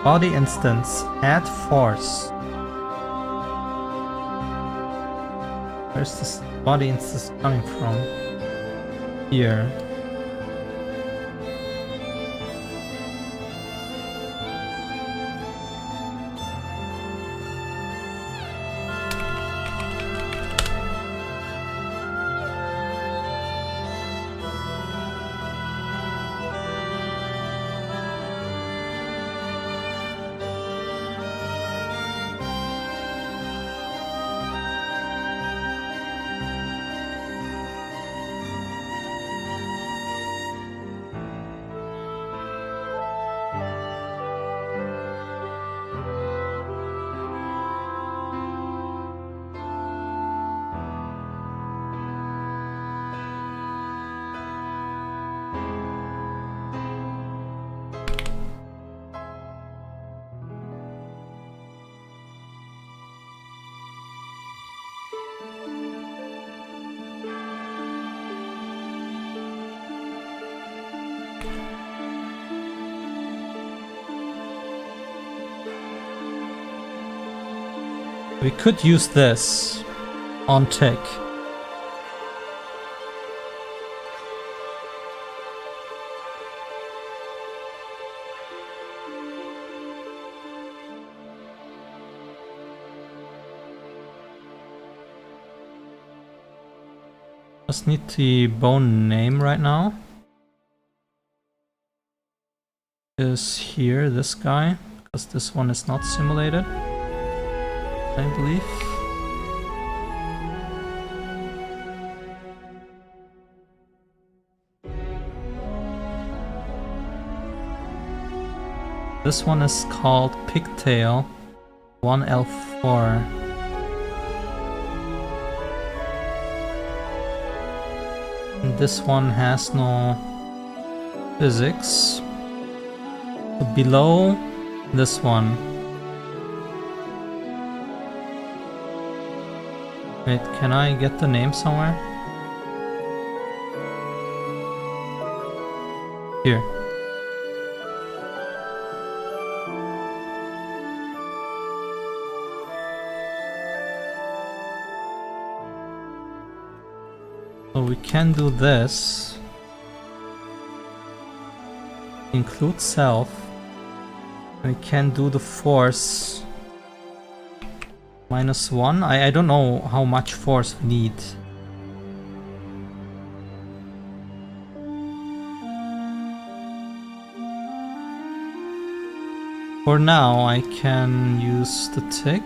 Body instance, add force. Where's this body instance coming from? Here. We could use this on tick. Just need the bone name right now. Is here this guy, because this one is not simulated, I believe. This one is called Pigtail 1L4. And this one has no physics. So below this one. Wait, can I get the name somewhere? Here. So we can do this. Include self. We can do the force. -1. I don't know how much force we need. For now, I can use the tick.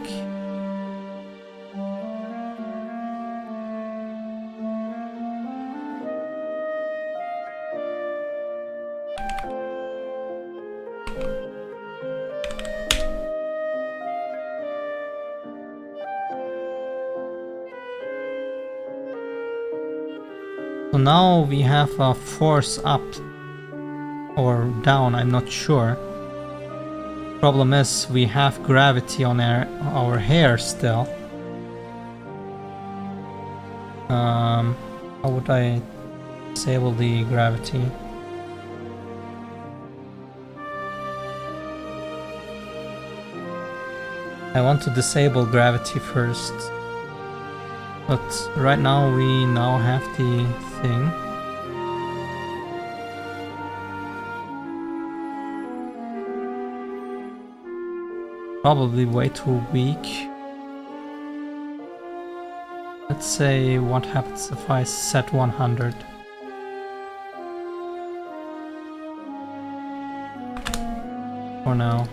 So now we have a force up or down, I'm not sure. Problem is we have gravity on our hair still. How would I disable the gravity? I want to disable gravity first. But right now we now have the thing. Probably way too weak. Let's say what happens if I set 100. For now.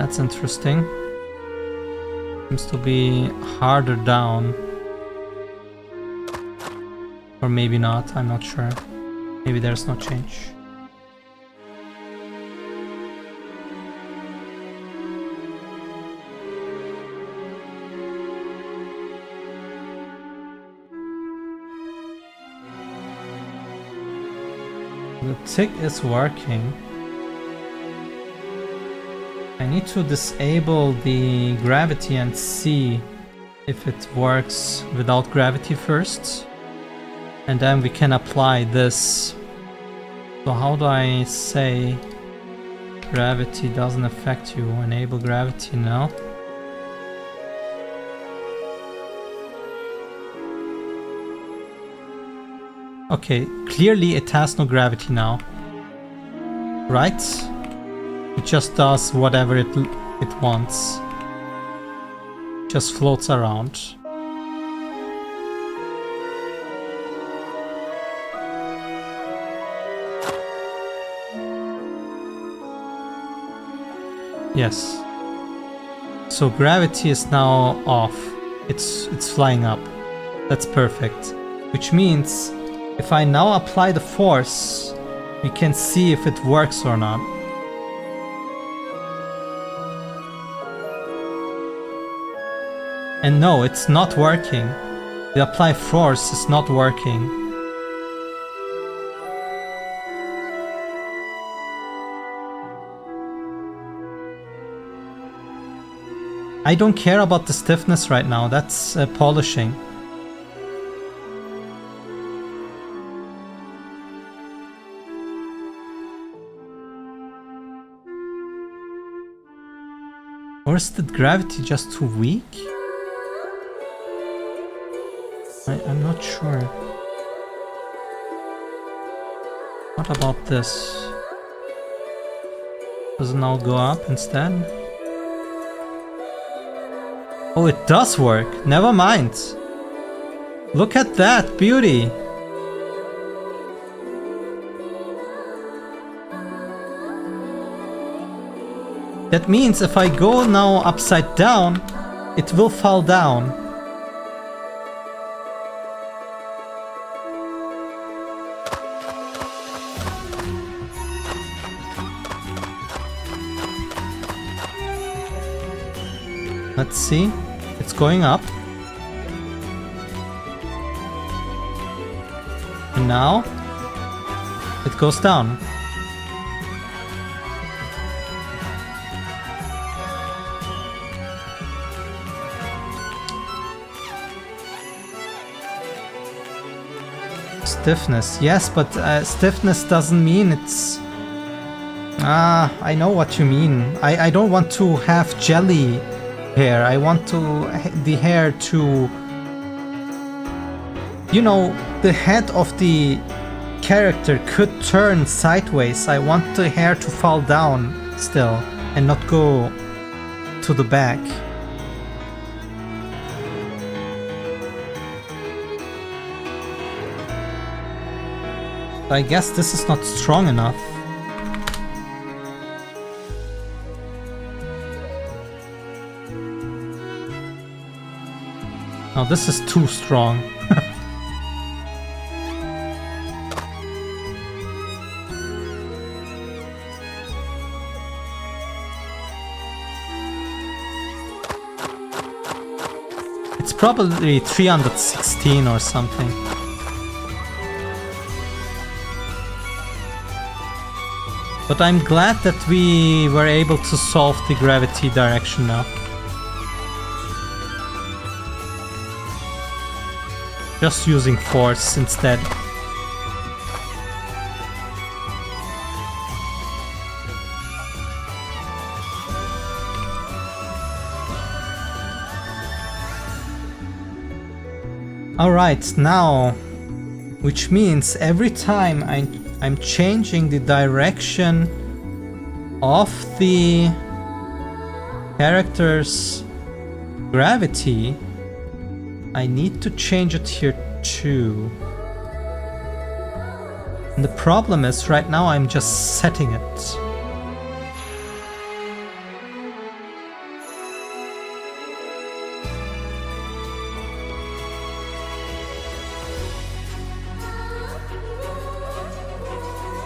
That's interesting. Seems to be harder down. Or maybe not, I'm not sure. Maybe there's no change. The tick is working. I need to disable the gravity and see if it works without gravity first. And then we can apply this. So how do I say gravity doesn't affect you? Enable gravity now. Okay, clearly it has no gravity now. Right? It just does whatever it wants. Just floats around. Yes. So gravity is now off. It's flying up. That's perfect. Which means if I now apply the force, we can see if it works or not. And no, it's not working. The apply force is not working. I don't care about the stiffness right now, that's polishing. Or is the gravity just too weak? I'm not sure. What about this? Does it now go up instead? Oh, it does work. Never mind. Look at that beauty. That means if I go now upside down, it will fall down. Let's see. It's going up. And now it goes down. Stiffness, yes, but stiffness doesn't mean it's... I know what you mean. I don't want to have jelly hair. I want the hair to... You know, the head of the character could turn sideways. I want the hair to fall down still and not go to the back. I guess this is not strong enough. Now this is too strong. It's probably 316 or something. But I'm glad that we were able to solve the gravity direction now. Just using force instead. Alright, now Which means every time I'm changing the direction of the character's gravity, I need to change it here too. And the problem is right now I'm just setting it.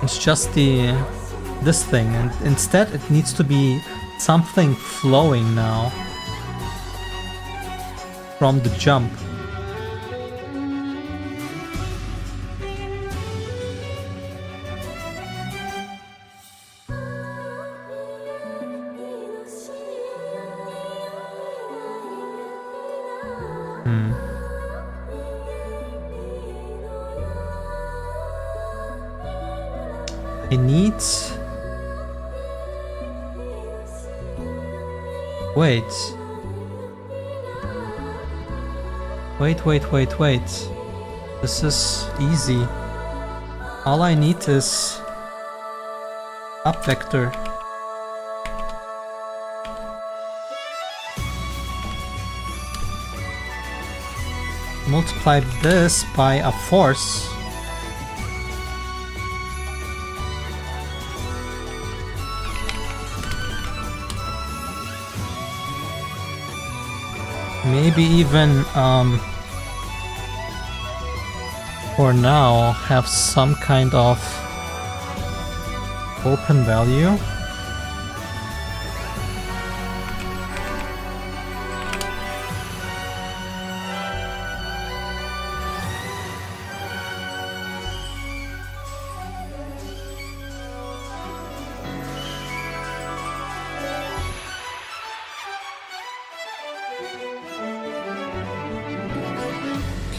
It's just this thing, and instead it needs to be something flowing now from the jump. I need... Wait. Wait. This is easy. All I need is up vector. Multiply this by a force. Maybe even, for now, have some kind of open value.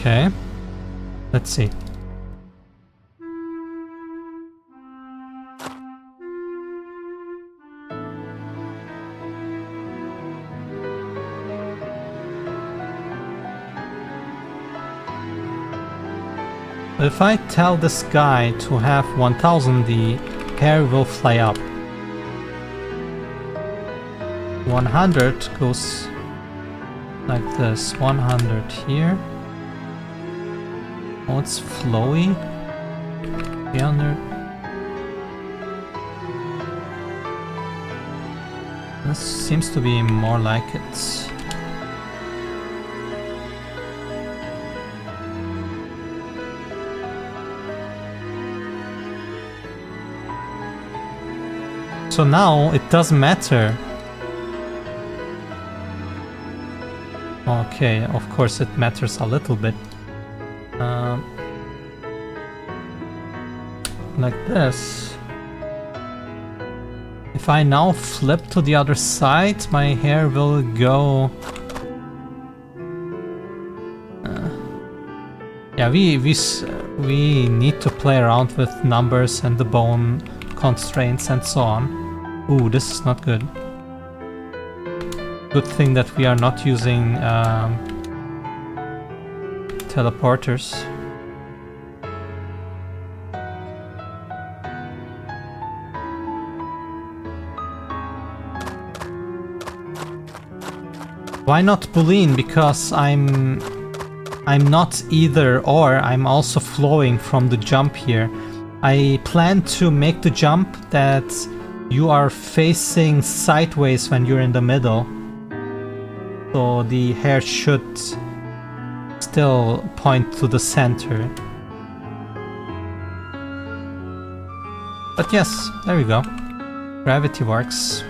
Okay, let's see. If I tell this guy to have 1000, the hair will fly up. 100 goes like this, 100 here. Oh, it's flowy. 300. This seems to be more like it. So now it doesn't matter. Okay, of course it matters a little bit. Like this. If I now flip to the other side, my hair will go... yeah, we need to play around with numbers and the bone constraints and so on. Ooh, this is not good. Good thing that we are not using teleporters. Why not Boolean? Because I'm not either or, I'm also flowing from the jump here. I plan to make the jump that you are facing sideways when you're in the middle. So the hair should still point to the center. But yes, there we go. Gravity works.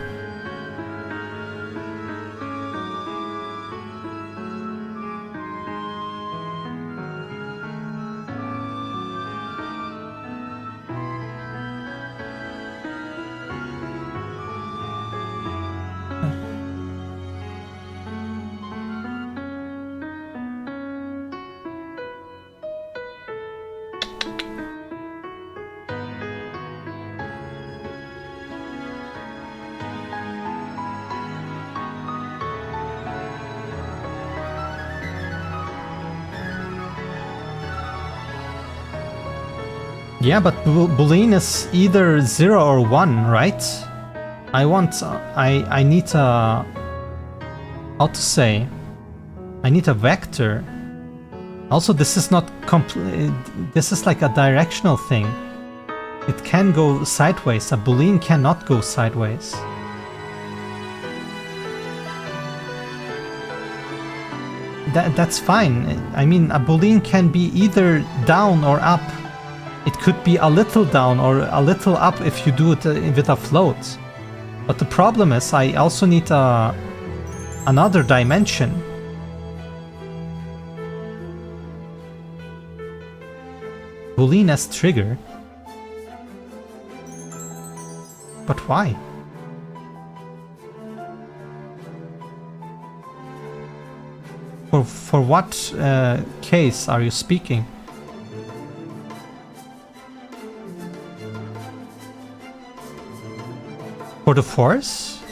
Yeah, but Boolean is either 0 or 1, right? I need a... How to say? I need a vector. Also, this is not complete. This is like a directional thing. It can go sideways. A Boolean cannot go sideways. That's fine. I mean, a Boolean can be either down or up. It could be a little down or a little up if you do it with a float. But the problem is I also need another dimension. Boolean as trigger. But why? For what case are you speaking? For the force?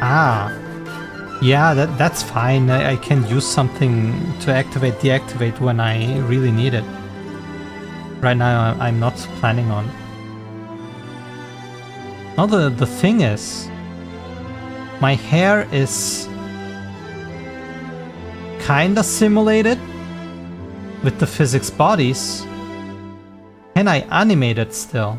Ah. Yeah, that's fine. I can use something to deactivate when I really need it. Right now I'm not planning on. Now the thing is, my hair is kinda simulated with the physics bodies. Can I animate it still?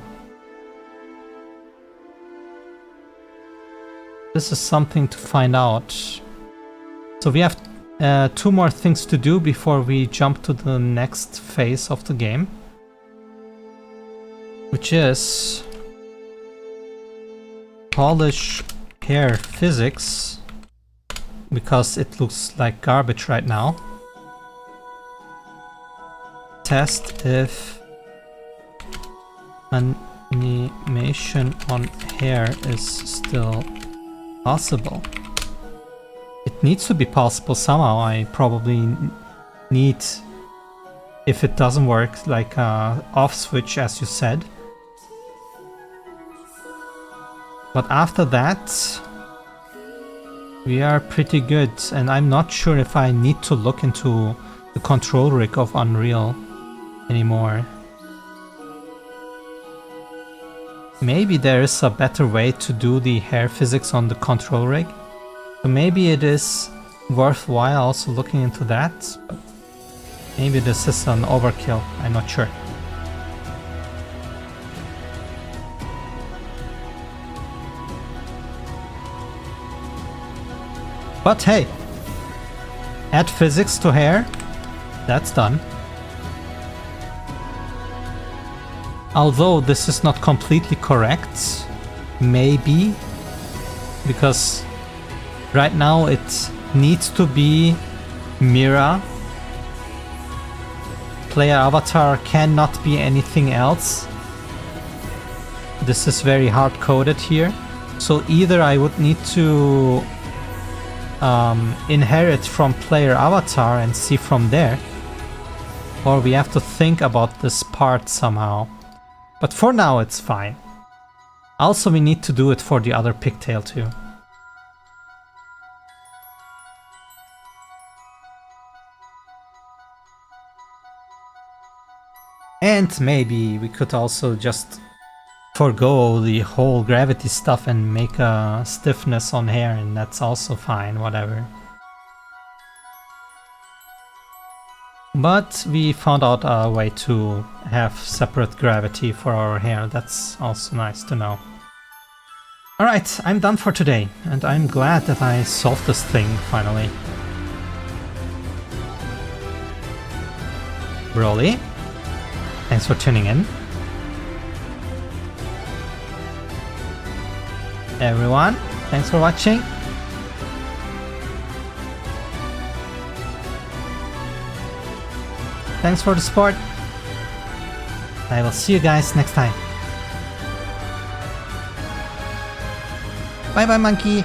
This is something to find out. So we have 2 more things to do before we jump to the next phase of the game, which is polish hair physics, because it looks like garbage right now. Test if animation on hair is still possible. It needs to be possible somehow. I probably need, if it doesn't work, like a off switch as you said. But after that, we are pretty good, and I'm not sure if I need to look into the control rig of Unreal anymore. Maybe there is a better way to do the hair physics on the control rig. So maybe it is worthwhile also looking into that. But maybe this is an overkill, I'm not sure. But hey, add physics to hair, that's done. Although this is not completely correct, maybe, because right now it needs to be Mira. Player avatar cannot be anything else. This is very hard-coded here. So either I would need to inherit from player avatar and see from there, or we have to think about this part somehow. But for now it's fine. Also we need to do it for the other pigtail too. And maybe we could also just forgo the whole gravity stuff and make a stiffness on hair, and that's also fine, whatever. But we found out a way to have separate gravity for our hair. That's also nice to know. Alright, I'm done for today, and I'm glad that I solved this thing finally. Broly, thanks for tuning in. Everyone, thanks for watching. Thanks for the support. I will see you guys next time. Bye bye, monkey.